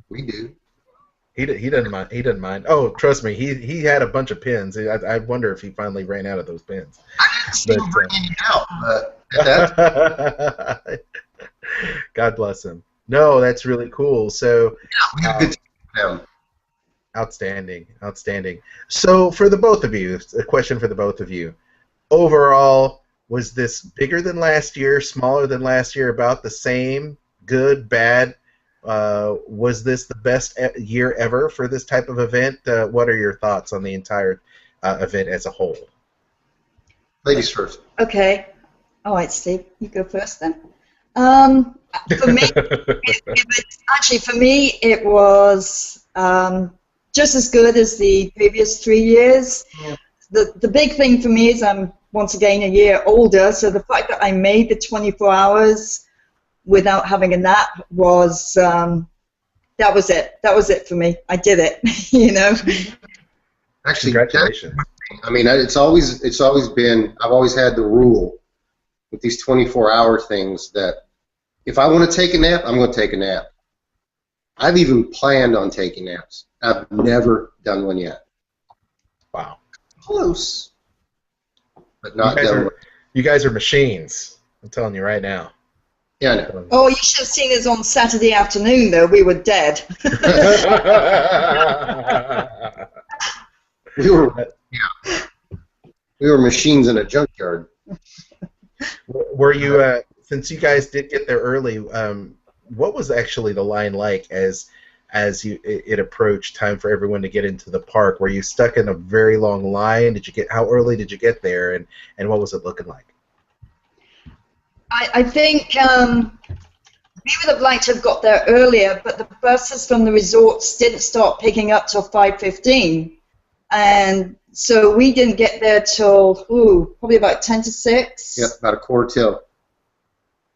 We do. He doesn't mind. He doesn't mind. Oh, trust me, he had a bunch of pins. I wonder if he finally ran out of those pins. I didn't see him bringing it out, but God bless him. No, that's really cool. So, we had a good time. Outstanding. So, for the both of you, a question for the both of you. Overall, was this bigger than last year, smaller than last year, about the same, good, bad? Was this the best year ever for this type of event? What are your thoughts on the entire event as a whole? Ladies first. Okay. All right, Steve, you go first then. For me, it was just as good as the previous 3 years. Yeah. The big thing for me is I'm once again a year older, so the fact that I made the 24 hours without having a nap was that was it. That was it for me. I did it. Actually, congratulations. I mean, it's always been. I've always had the rule with these 24-hour things that if I want to take a nap, I'm going to take a nap. I've even planned on taking naps. I've never done one yet. Wow. Close. but not done with. You guys are machines. I'm telling you right now. Yeah, I know. Oh, you should have seen us on Saturday afternoon, though. We were dead. We were machines in a junkyard. Were you, since you guys did get there early, what was actually the line like as it approached time for everyone to get into the park? Were you stuck in a very long line? How early did you get there, and what was it looking like? I think we would have liked to have got there earlier, but the buses from the resorts didn't start picking up till 5:15, and so we didn't get there till probably about 10 to 6. Yep, about a quarter till.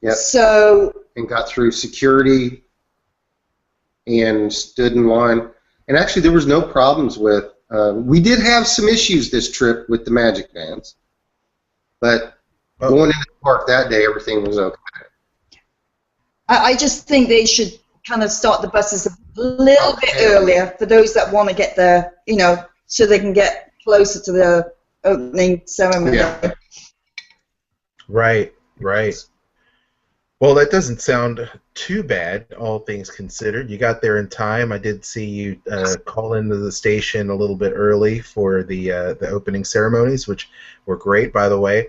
Yep. So. And got through security and stood in line. And actually, there was no problems with. We did have some issues this trip with the Magic Bands, but going into the park that day, everything was okay. I just think they should kind of start the buses a little bit earlier for those that want to get there, so they can get closer to the opening ceremony. Yeah. Right. Well, that doesn't sound too bad, all things considered. You got there in time. I did see you call into the station a little bit early for the opening ceremonies, which were great, by the way.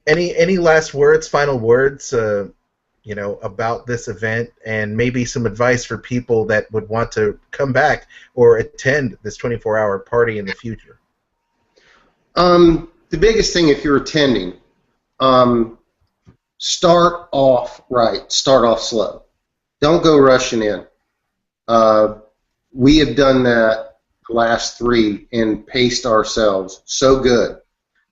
Any last words, final words, about this event, and maybe some advice for people that would want to come back or attend this 24-hour party in the future? The biggest thing, if you're attending, start off right. Start off slow. Don't go rushing in. We have done that the last 3 and paced ourselves so good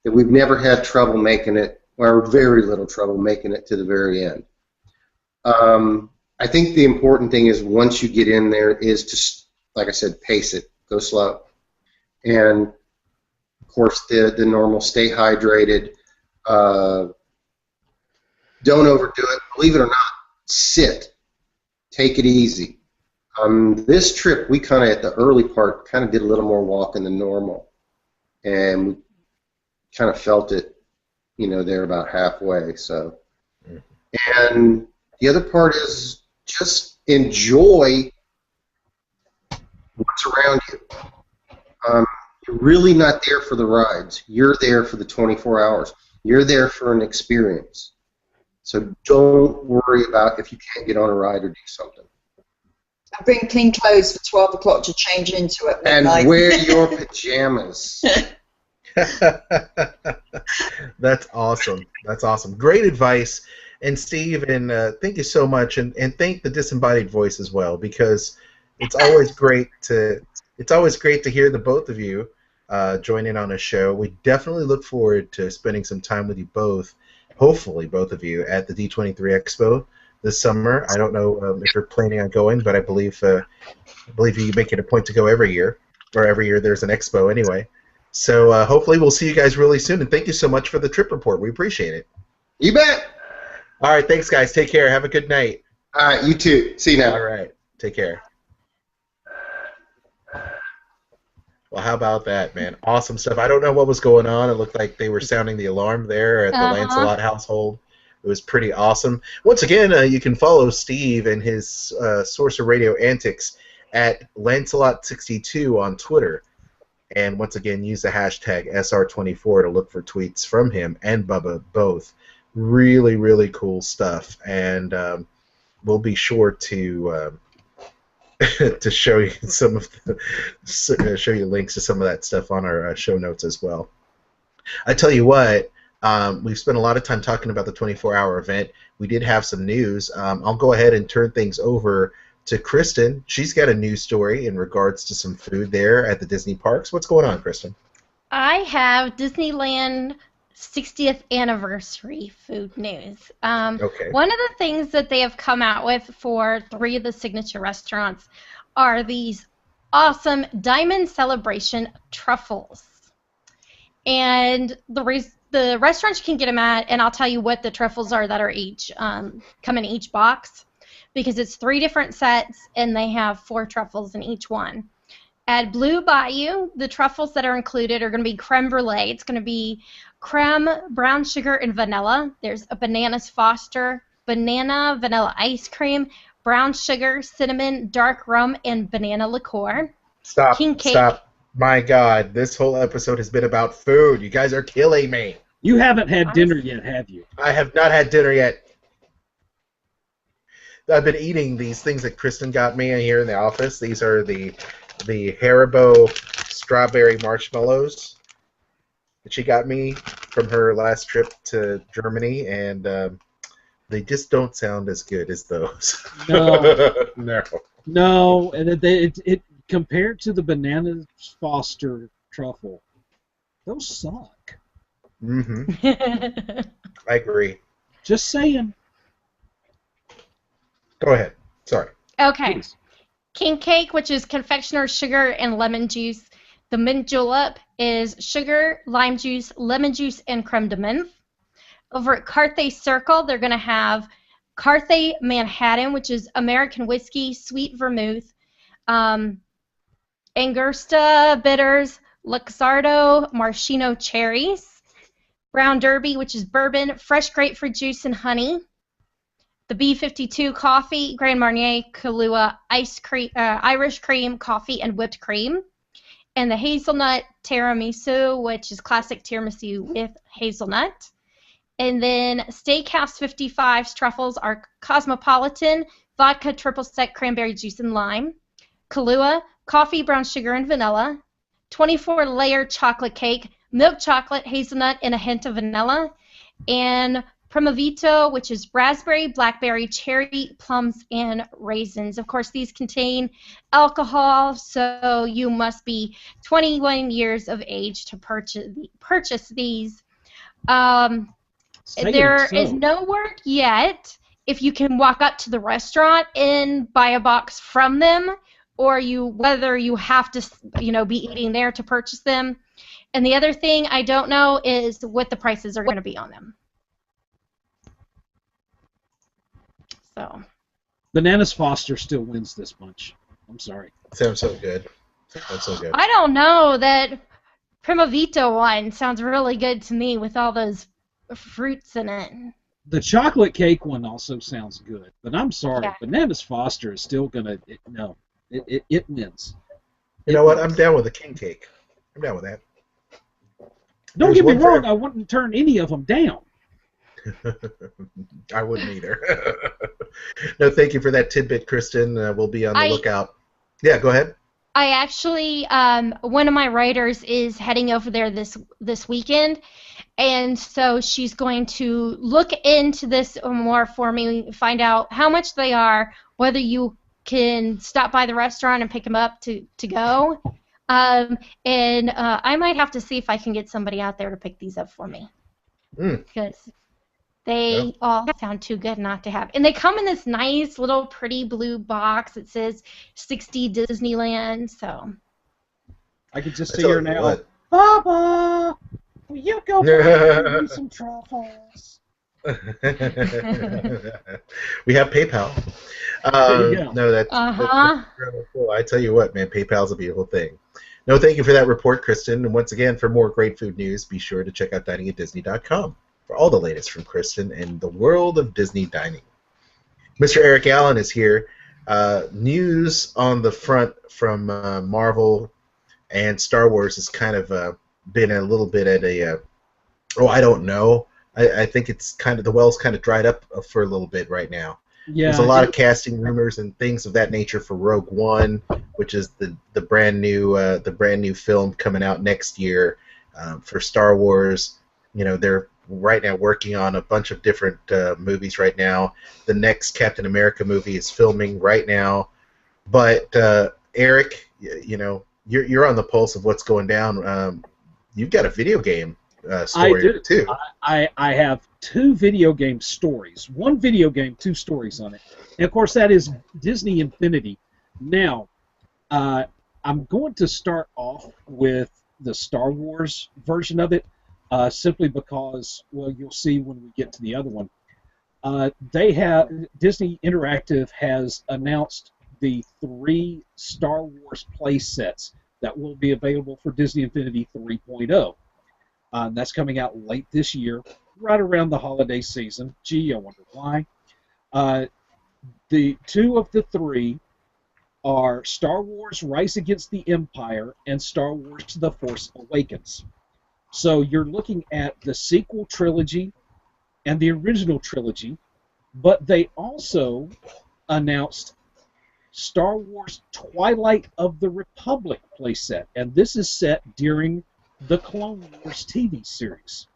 that we've never had trouble making it, or very little trouble making it to the very end. I think the important thing is once you get in there is to, like I said, pace it. Go slow. And, of course, the normal stay hydrated. Don't overdo it. Believe it or not, sit. Take it easy. This trip, we kind of, at the early part, kind of did a little more walking than normal. And we kind of felt it, there about halfway. So, and the other part is just enjoy what's around you. You're really not there for the rides. You're there for the 24 hours. You're there for an experience. So don't worry about if you can't get on a ride or do something. And bring clean clothes for 12 o'clock to change into at midnight. And wear your pajamas. That's awesome. Great advice. And Steve, and thank you so much, and thank the Disembodied Voice as well, because it's always great to hear the both of you join in on a show. We definitely look forward to spending some time with you both, hopefully both of you, at the D23 Expo this summer. I don't know if you're planning on going, but I believe you make it a point to go every year, or every year there's an expo anyway. So hopefully we'll see you guys really soon, and thank you so much for the trip report. We appreciate it. You bet. All right, thanks, guys. Take care. Have a good night. All right, you too. See you now. All right, take care. Well, how about that, man? Awesome stuff. I don't know what was going on. It looked like they were sounding the alarm there at the Lancelot household. It was pretty awesome. Once again, you can follow Steve and his Sorcerer Radio antics at Lancelot62 on Twitter. And once again, use the hashtag SR24 to look for tweets from him and Bubba both. Really, really cool stuff. And we'll be sure to to show you show you links to some of that stuff on our show notes as well. I tell you what, we've spent a lot of time talking about the 24-hour event. We did have some news. I'll go ahead and turn things over to Kristen. She's got a news story in regards to some food there at the Disney parks. What's going on, Kristen? I have Disneyland 60th anniversary food news. Okay. One of the things that they have come out with for 3 of the signature restaurants are these awesome Diamond Celebration truffles. And the restaurants you can get them at, and I'll tell you what the truffles are that are each come in each box, because it's 3 different sets and they have 4 truffles in each one. At Blue Bayou, the truffles that are included are going to be creme brulee. It's going to be creme, brown sugar, and vanilla. There's a Bananas Foster, banana vanilla ice cream, brown sugar, cinnamon, dark rum, and banana liqueur. Stop. King cake. Stop. My God, this whole episode has been about food. You guys are killing me. You haven't had dinner yet, have you? I have not had dinner yet. I've been eating these things that Kristen got me here in the office. These are the Haribo strawberry marshmallows that she got me from her last trip to Germany, and they just don't sound as good as those. No. No. No, and it compared to the Bananas Foster truffle, those suck. Mm-hmm. I agree. Just saying. Go ahead. Sorry. Okay. Please. King cake, which is confectioner's sugar and lemon juice. The mint julep is sugar, lime juice, lemon juice, and creme de menthe. Over at Carthay Circle, they're going to have Carthay Manhattan, which is American whiskey, sweet vermouth, Angostura bitters, Luxardo Maraschino cherries, Brown Derby, which is bourbon, fresh grapefruit juice and honey. The B52 coffee, Grand Marnier, Kahlua, Irish cream, coffee, and whipped cream. And the hazelnut tiramisu, which is classic tiramisu with hazelnut. And then Steakhouse 55's truffles are Cosmopolitan, vodka, triple sec, cranberry juice, and lime. Kahlua, coffee, brown sugar, and vanilla. 24-layer chocolate cake, milk chocolate, hazelnut, and a hint of vanilla. And Primavito, which is raspberry, blackberry, cherry, plums, and raisins. Of course, these contain alcohol, so you must be 21 years of age to purchase these. There is no word yet if you can walk up to the restaurant and buy a box from them, or whether you have to, be eating there to purchase them. And the other thing I don't know is what the prices are going to be on them. So. Bananas Foster still wins this bunch. I'm sorry. Sounds so good. Sounds so good. I don't know. That Primavito one sounds really good to me with all those fruits in it. The chocolate cake one also sounds good, but I'm sorry. Yeah. Bananas Foster is still gonna it wins. You know what? I'm down with the king cake. I'm down with that. Don't There's get me one for wrong. I wouldn't turn any of them down. I wouldn't either. No, thank you for that tidbit, Kristen. We'll be on the lookout. Yeah, go ahead. I actually, one of my writers is heading over there this weekend, and so she's going to look into this more for me, find out how much they are, whether you can stop by the restaurant and pick them up to go, and I might have to see if I can get somebody out there to pick these up for me. Because they all sound too good not to have. And they come in this nice little pretty blue box that says 60 Disneyland, so. I can just see her now. Bubba, will you go buy me some truffles? We have PayPal. There you go. No, that's really cool. I tell you what, man, PayPal's a beautiful thing. No, thank you for that report, Kristen. And once again, for more great food news, be sure to check out diningatdisney.com for all the latest from Kristen and the world of Disney dining. Mr. Eric Allen is here. News on the front from Marvel and Star Wars has kind of been a little bit at a, I don't know. I think it's kind of, the well's kind of dried up for a little bit right now. Yeah, there's a lot of casting rumors and things of that nature for Rogue One, which is the brand new film coming out next year. For Star Wars, they're right now working on a bunch of different movies right now. The next Captain America movie is filming right now. But Eric, you're on the pulse of what's going down. You've got a video game story too. I have two video game stories. One video game, two stories on it. And of course that is Disney Infinity. Now, I'm going to start off with the Star Wars version of it, simply because, well, you'll see when we get to the other one. Disney Interactive has announced the 3 Star Wars play sets that will be available for Disney Infinity 3.0. That's coming out late this year, right around the holiday season. Gee, I wonder why. The 2 of the 3 are Star Wars Rise Against the Empire and Star Wars The Force Awakens. So you're looking at the sequel trilogy and the original trilogy, but they also announced Star Wars Twilight of the Republic playset, and this is set during the Clone Wars TV series.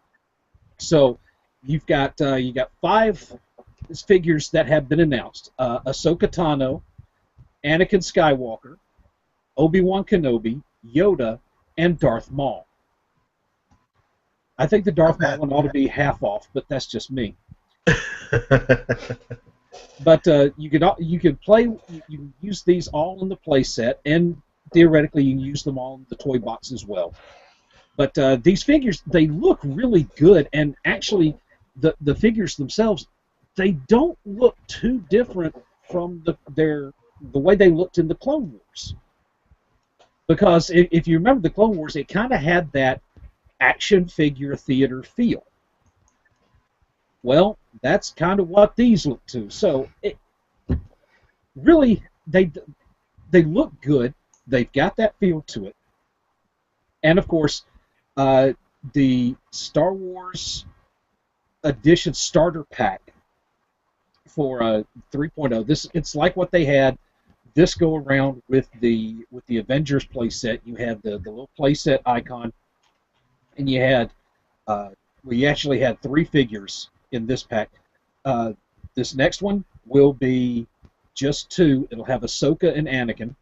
So you got 5 figures that have been announced: Ahsoka Tano, Anakin Skywalker, Obi-Wan Kenobi, Yoda, and Darth Maul. I think the Darth Maul one ought to be half off, but that's just me. But you can use these all in the play set, and theoretically you can use them all in the toy box as well. But these figures, they look really good, and actually the figures themselves, they don't look too different from the way they looked in the Clone Wars. Because if you remember the Clone Wars, it kind of had that action figure theater feel. Well, that's kind of what these look to. So, really, they look good. They've got that feel to it. And, of course, the Star Wars Edition Starter Pack for 3.0, it's like what they had this go around with the Avengers playset. You had the little playset icon, and you had you actually had 3 figures in this pack. This next one will be just 2. It'll have Ahsoka and Anakin,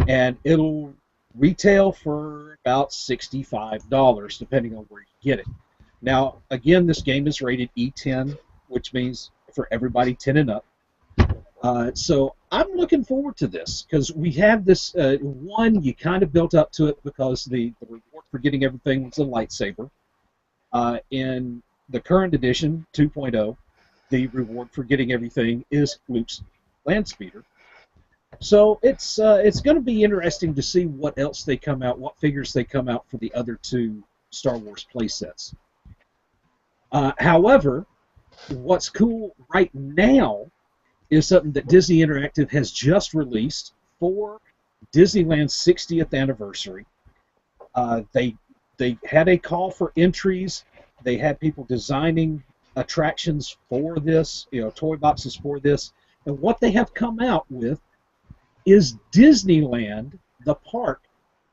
and it'll retail for about $65, depending on where you get it. Now, again, this game is rated E10, which means for everybody 10 and up. So I'm looking forward to this, because we have this one, you kind of built up to it because the reward for getting everything was a lightsaber. In the current edition, 2.0, the reward for getting everything is Luke's land speeder. So it's going to be interesting to see what else they come out, what figures they come out for the other 2 Star Wars playsets. However, what's cool right now is something that Disney Interactive has just released for Disneyland's 60th anniversary. They had a call for entries. They had people designing attractions for this, toy boxes for this. And what they have come out with is Disneyland, the park,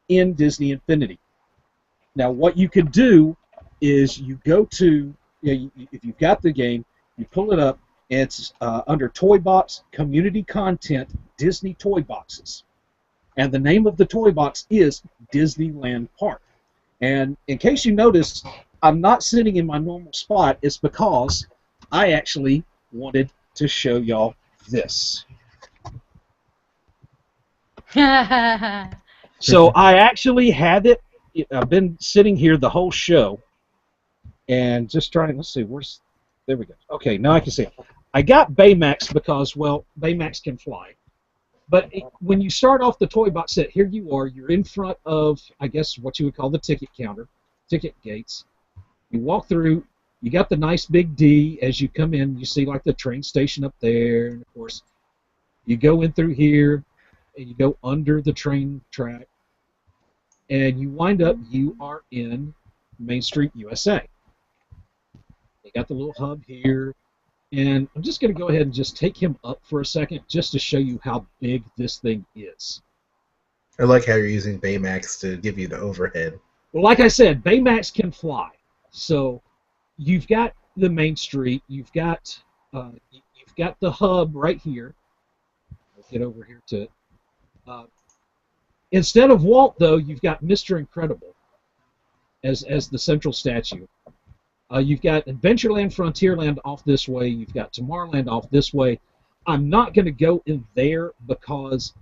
in Disney Infinity. Now, what you can do is you go to, if you've got the game, you pull it up, and it's under Toy Box, Community Content, Disney Toy Boxes. And the name of the toy box is Disneyland Park. And in case you notice, I'm not sitting in my normal spot. It's because I actually wanted to show y'all this. So I actually had it. I've been sitting here the whole show and just trying to, let's see, there we go. Okay, now I can see it. I got Baymax because, well, Baymax can fly. But when you start off the toy box set, here you are. You're in front of, I guess, what you would call the ticket counter, ticket gates. You walk through. You got the nice big D. As you come in, you see like the train station up there. And, of course, you go in through here, and you go under the train track. And you wind up, you are in Main Street, USA. You got the little hub here. And I'm just going to go ahead and just take him up for a second just to show you how big this thing is. I like how you're using Baymax to give you the overhead. Well, like I said, Baymax can fly. So you've got the Main Street. You've got the hub right here. I'll get over here to it. Instead of Walt, though, you've got Mr. Incredible as the central statue. You've got Adventureland, Frontierland off this way. You've got Tomorrowland off this way. I'm not going to go in there because,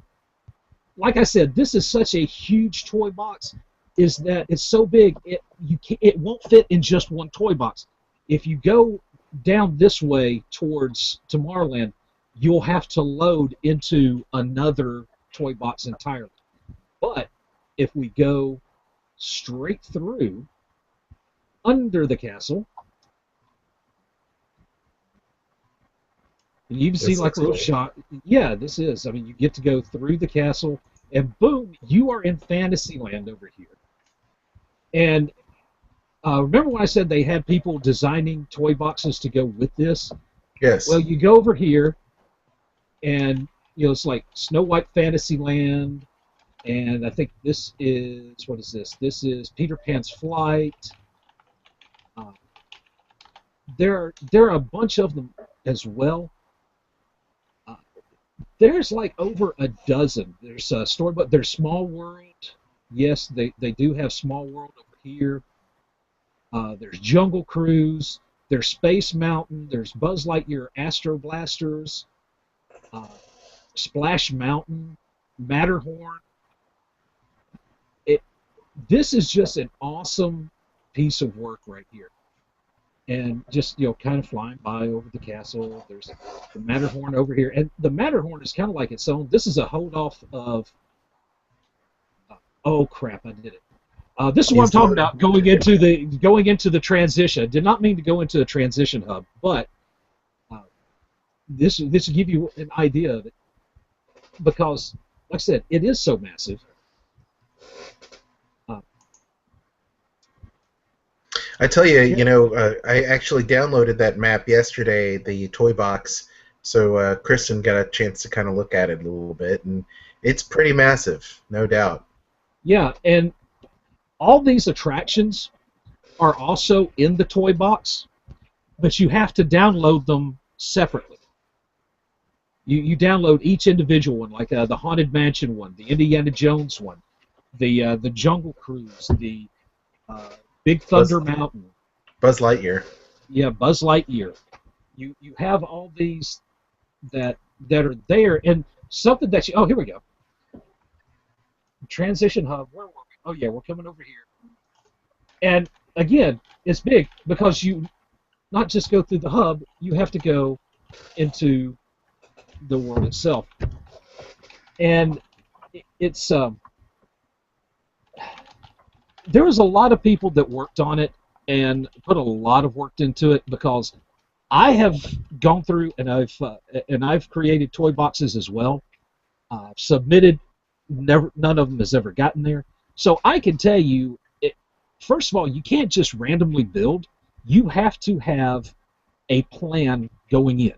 like I said, this is such a huge toy box. Is that it's so big it won't fit in just one toy box. If you go down this way towards Tomorrowland, you'll have to load into another toy box entirely. But if we go straight through under the castle, and you can see like a little shot. Yeah, this is. I mean, you get to go through the castle, and boom, you are in Fantasyland over here. And remember when I said they had people designing toy boxes to go with this? Yes. Well, you go over here, and it's like Snow White Fantasyland, and I think this is, what is this? This is Peter Pan's Flight. There are a bunch of them as well. There's like over a dozen. There's Storybook. There's Small World. Yes, they do have Small World over here. There's Jungle Cruise. There's Space Mountain. There's Buzz Lightyear Astro Blasters. Splash Mountain. Matterhorn. This is just an awesome piece of work right here. And just, kind of flying by over the castle. There's the Matterhorn over here. And the Matterhorn is kind of like its own. This is a hold-off of... oh, crap, I did it. This is what I'm talking about, going into the transition. I did not mean to go into the transition hub, but this will give you an idea of it. Because, like I said, it is so massive. I tell you, I actually downloaded that map yesterday, the toy box, so Kristen got a chance to kind of look at it a little bit, and it's pretty massive, no doubt. Yeah, and all these attractions are also in the toy box, but you have to download them separately. You download each individual one, like the Haunted Mansion one, the Indiana Jones one, the Jungle Cruise, the Big Thunder Mountain. Buzz Lightyear. Yeah, Buzz Lightyear. You have all these that are there, and something that oh, here we go. Transition hub. Where were we? Oh yeah, we're coming over here. And again, it's big because you not just go through the hub, you have to go into the world itself. And it's there was a lot of people that worked on it and put a lot of work into it, because I have gone through and I've created toy boxes as well. I've submitted, none of them has ever gotten there. So I can tell you, first of all, you can't just randomly build. You have to have a plan going in.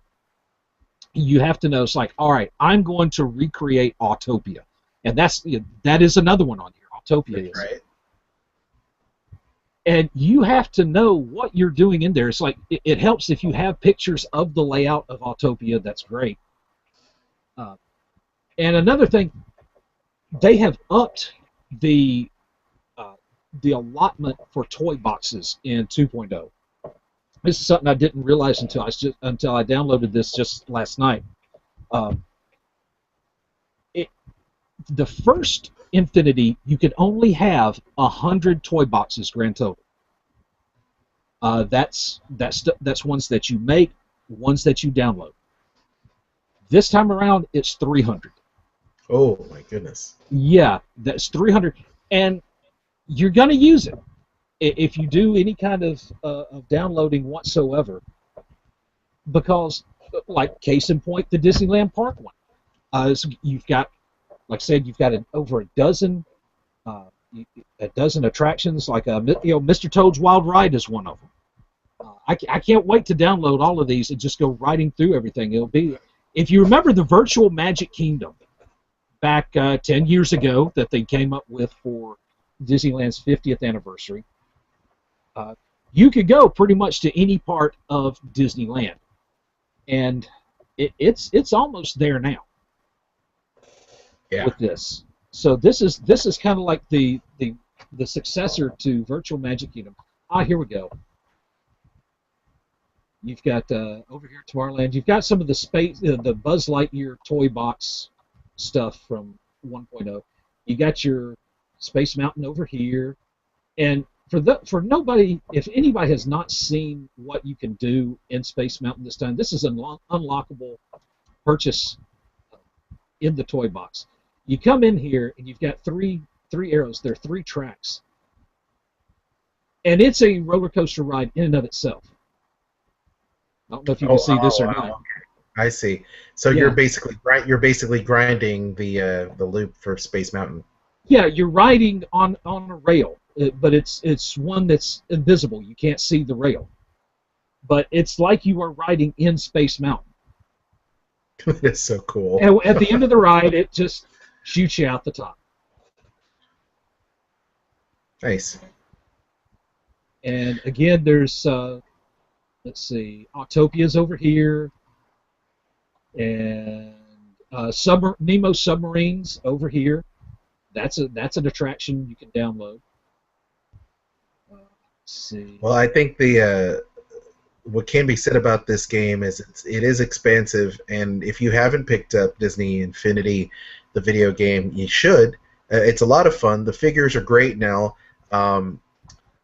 You have to know, it's like, all right, I'm going to recreate Autopia. And that is another one on here. Autopia is. Right. And you have to know what you're doing in there. It's like, it helps if you have pictures of the layout of Autopia. That's great. And another thing, they have upped the allotment for toy boxes in 2.0. This is something I didn't realize until I downloaded this just last night. The first Infinity, you could only have 100 toy boxes grand total. That's ones that you make, ones that you download. This time around, it's 300. Oh my goodness. Yeah, that's 300, and you're gonna use it if you do any kind of downloading whatsoever. Because, like case in point, the Disneyland Park one. So you've got, like I said, you've got over a dozen attractions. Like Mr. Toad's Wild Ride is one of them. I can't wait to download all of these and just go riding through everything. It'll be, if you remember the Virtual Magic Kingdom back 10 years ago that they came up with for Disneyland's 50th anniversary, you could go pretty much to any part of Disneyland, and it's almost there now. Yeah. With this, so this is kind of like the successor to Virtual Magic Kingdom. Here we go. You've got over here at Tomorrowland. You've got some of the the Buzz Lightyear toy box stuff from 1.0. You got your Space Mountain over here, and for nobody, if anybody has not seen what you can do in Space Mountain this time, this is an unlockable purchase in the toy box. You come in here and you've got three arrows. There are 3 tracks, and it's a roller coaster ride in and of itself. I don't know if you can see this or not. I see. So Yeah. you're basically grinding the loop for Space Mountain. Yeah, you're riding on a rail, but it's one that's invisible. You can't see the rail, but it's like you are riding in Space Mountain. That is so cool. And at the end of the ride, it just shoots you out the top. Nice. And again, there's let's see, Autopia's over here, and Nemo Submarines over here. That's an attraction you can download. Let's see. Well, I think what can be said about this game is it is expansive, and if you haven't picked up Disney Infinity, the video game, you should. It's a lot of fun. The figures are great now, and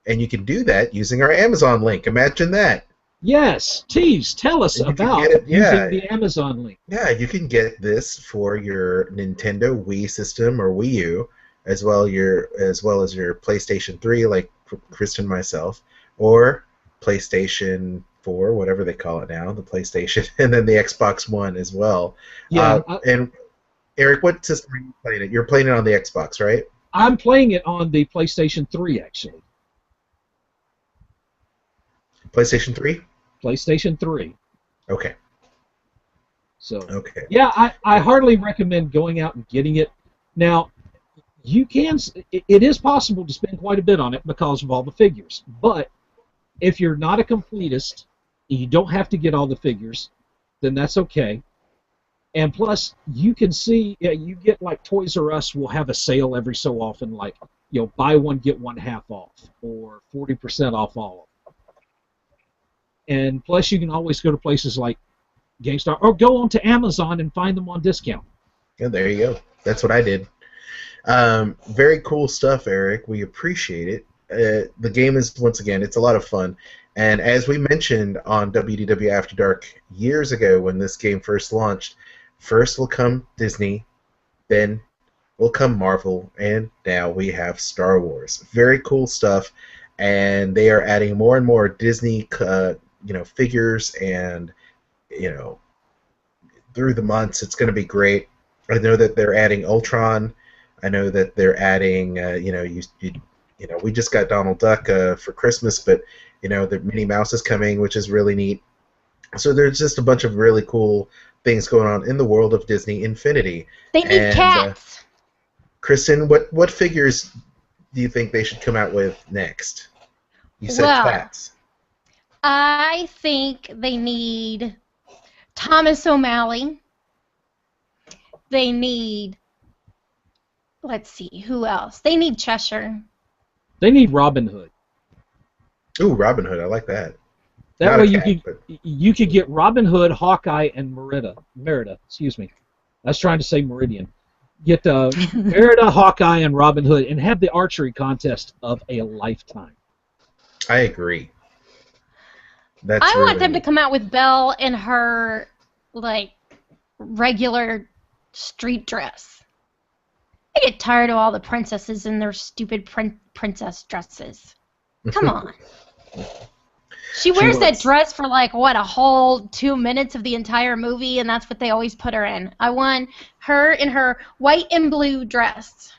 you can do that using our Amazon link. Imagine that. Yes, tease. Tell us about using the Amazon link. Yeah, you can get this for your Nintendo Wii system or Wii U, as well as your PlayStation 3, like Kristen and myself, or PlayStation 4, whatever they call it now, the PlayStation, and then the Xbox One as well. Yeah. And Eric, what system are you playing it? You're playing it on the Xbox, right? I'm playing it on the PlayStation 3, actually. PlayStation 3? PlayStation 3. Okay. So, okay. Yeah, I hardly recommend going out and getting it. Now, it is possible to spend quite a bit on it because of all the figures. But if you're not a completist, you don't have to get all the figures, then that's okay. And plus, you can see, you get like Toys R Us will have a sale every so often, like, buy one, get one half off, or 40% off all of them. And plus, you can always go to places like GameStop, or go onto Amazon and find them on discount. Yeah, there you go. That's what I did. Very cool stuff, Eric. We appreciate it. The game is, once again, it's a lot of fun. And as we mentioned on WDW After Dark years ago when this game first launched, first will come Disney, then will come Marvel, and now we have Star Wars. Very cool stuff. And they are adding more and more Disney figures, and through the months it's going to be great. I know that they're adding Ultron. I know that they're adding we just got Donald Duck for Christmas, but the Minnie Mouse is coming, which is really neat. So there's just a bunch of really cool things going on in the world of Disney Infinity. They need cats. Kristen, what figures do you think they should come out with next? You said cats. I think they need Thomas O'Malley. They need, let's see, who else? They need Cheshire. They need Robin Hood. Ooh, Robin Hood, I like that. That way you could get Robin Hood, Hawkeye, and Merida. Excuse me, I was trying to say Meridian. Get Merida, Hawkeye, and Robin Hood, and have the archery contest of a lifetime. I agree. I want them to come out with Belle in her regular street dress. I get tired of all the princesses in their stupid princess dresses. Come on. She wears that dress for a whole 2 minutes of the entire movie, and that's what they always put her in. I want her in her white and blue dress.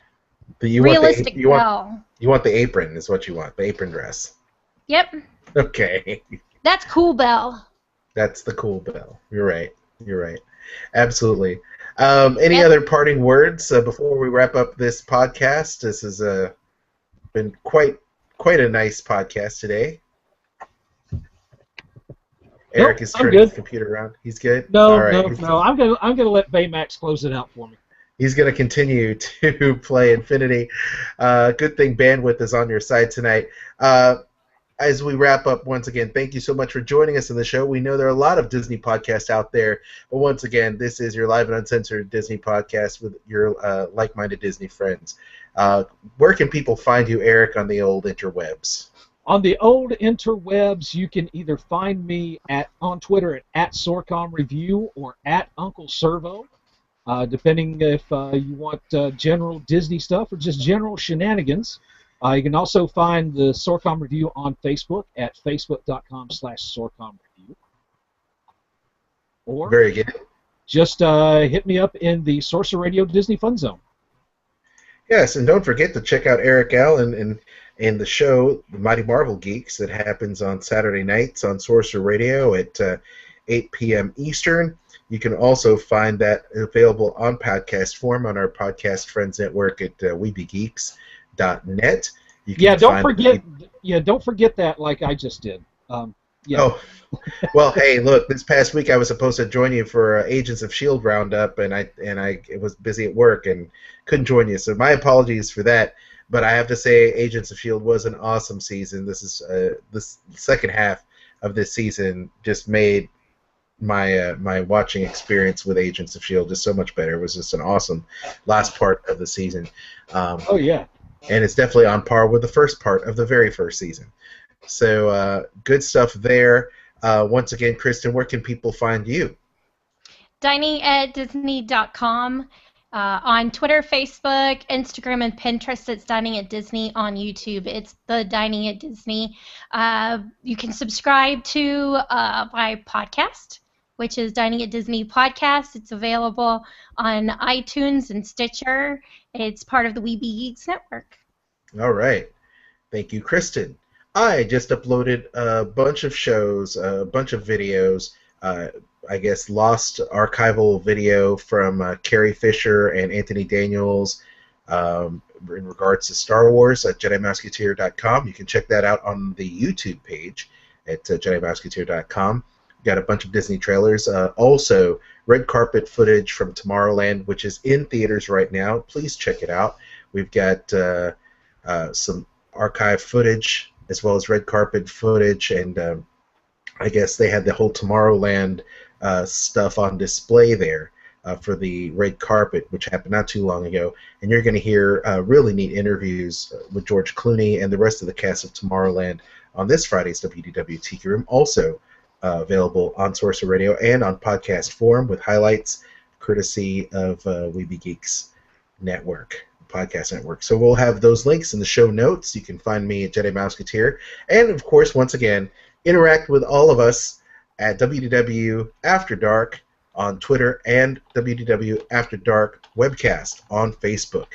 Realistic Belle. You want the apron is what you want, the apron dress. Yep. Okay. That's cool, Belle. That's the cool Belle. You're right. Absolutely. Any other parting words before we wrap up this podcast? This has been quite a nice podcast today. Eric is turning his computer around. He's good? No, all right. no. I'm gonna let Baymax close it out for me. He's going to continue to play Infinity. Good thing bandwidth is on your side tonight. As we wrap up, once again, thank you so much for joining us on the show. We know there are a lot of Disney podcasts out there, but once again, this is your live and uncensored Disney podcast with your like-minded Disney friends. Where can people find you, Eric, on the old interwebs? On the old interwebs, you can either find me on Twitter at SorcomReview or at Uncle Servo, depending if you want general Disney stuff or just general shenanigans. You can also find the Sorcom Review on Facebook at facebook.com/SorcomReview. Or Very good. Just hit me up in the Sorcerer Radio Disney Fun Zone. Yes, and don't forget to check out Eric Allen and the show, The Mighty Marvel Geeks, that happens on Saturday nights on Sorcerer Radio at 8 p.m. Eastern. You can also find that available on podcast form on our Podcast Friends Network at weebiegeeks.net. Don't forget that like I just did. Yeah. Oh, well, hey, look, this past week I was supposed to join you for Agents of S.H.I.E.L.D. Roundup, and I was busy at work and couldn't join you, so my apologies for that. But I have to say, Agents of S.H.I.E.L.D. was an awesome season. This is this second half of this season just made my my watching experience with Agents of S.H.I.E.L.D. just so much better. It was just an awesome last part of the season. Oh, yeah. And it's definitely on par with the first part of the very first season. So good stuff there. Once again, Kristen, where can people find you? diningatdisney.com. On Twitter, Facebook, Instagram, and Pinterest, it's Dining at Disney. On YouTube, it's The Dining at Disney. You can subscribe to my podcast, which is Dining at Disney Podcast. It's available on iTunes and Stitcher. It's part of the Weeby Geeks Network. All right. Thank you, Kristen. I just uploaded a bunch of shows, a bunch of videos, I guess lost archival video from Carrie Fisher and Anthony Daniels in regards to Star Wars at JediMouseketeer.com. You can check that out on the YouTube page at JediMouseketeer.com. Got a bunch of Disney trailers. Also, red carpet footage from Tomorrowland, which is in theaters right now. Please check it out. We've got some archive footage as well as red carpet footage, and I guess they had the whole Tomorrowland stuff on display there for the red carpet, which happened not too long ago. And you're going to hear really neat interviews with George Clooney and the rest of the cast of Tomorrowland on this Friday's WDW Tiki Room, also available on Sorcerer Radio and on podcast form with highlights courtesy of Weeby Geeks Network. Podcast Network. So we'll have those links in the show notes. You can find me at Jedi Mouseketeer. And, of course, once again, interact with all of us at WDW After Dark on Twitter and WDW After Dark webcast on Facebook.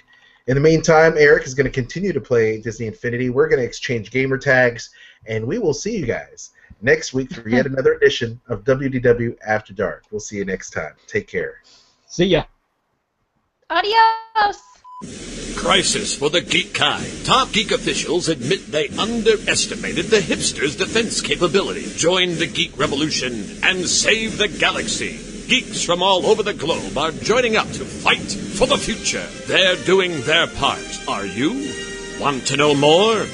In the meantime, Eric is going to continue to play Disney Infinity. We're going to exchange gamer tags, and we will see you guys next week for yet another edition of WDW After Dark. We'll see you next time. Take care. See ya. Adios. Crisis for the geek kind. Top geek officials admit they underestimated the hipsters' defense capability. Join the geek revolution and save the galaxy. Geeks from all over the globe are joining up to fight for the future. They're doing their part. Are you? Want to know more?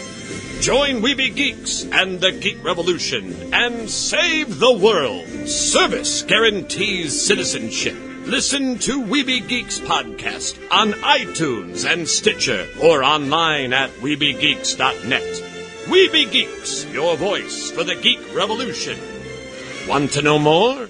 Join Weeby Geeks and the Geek Revolution and save the world. Service guarantees citizenship. Listen to Weeby Geeks podcast on iTunes and Stitcher or online at WeebyGeeks.net. Weeby Geeks, your voice for the Geek Revolution. Want to know more?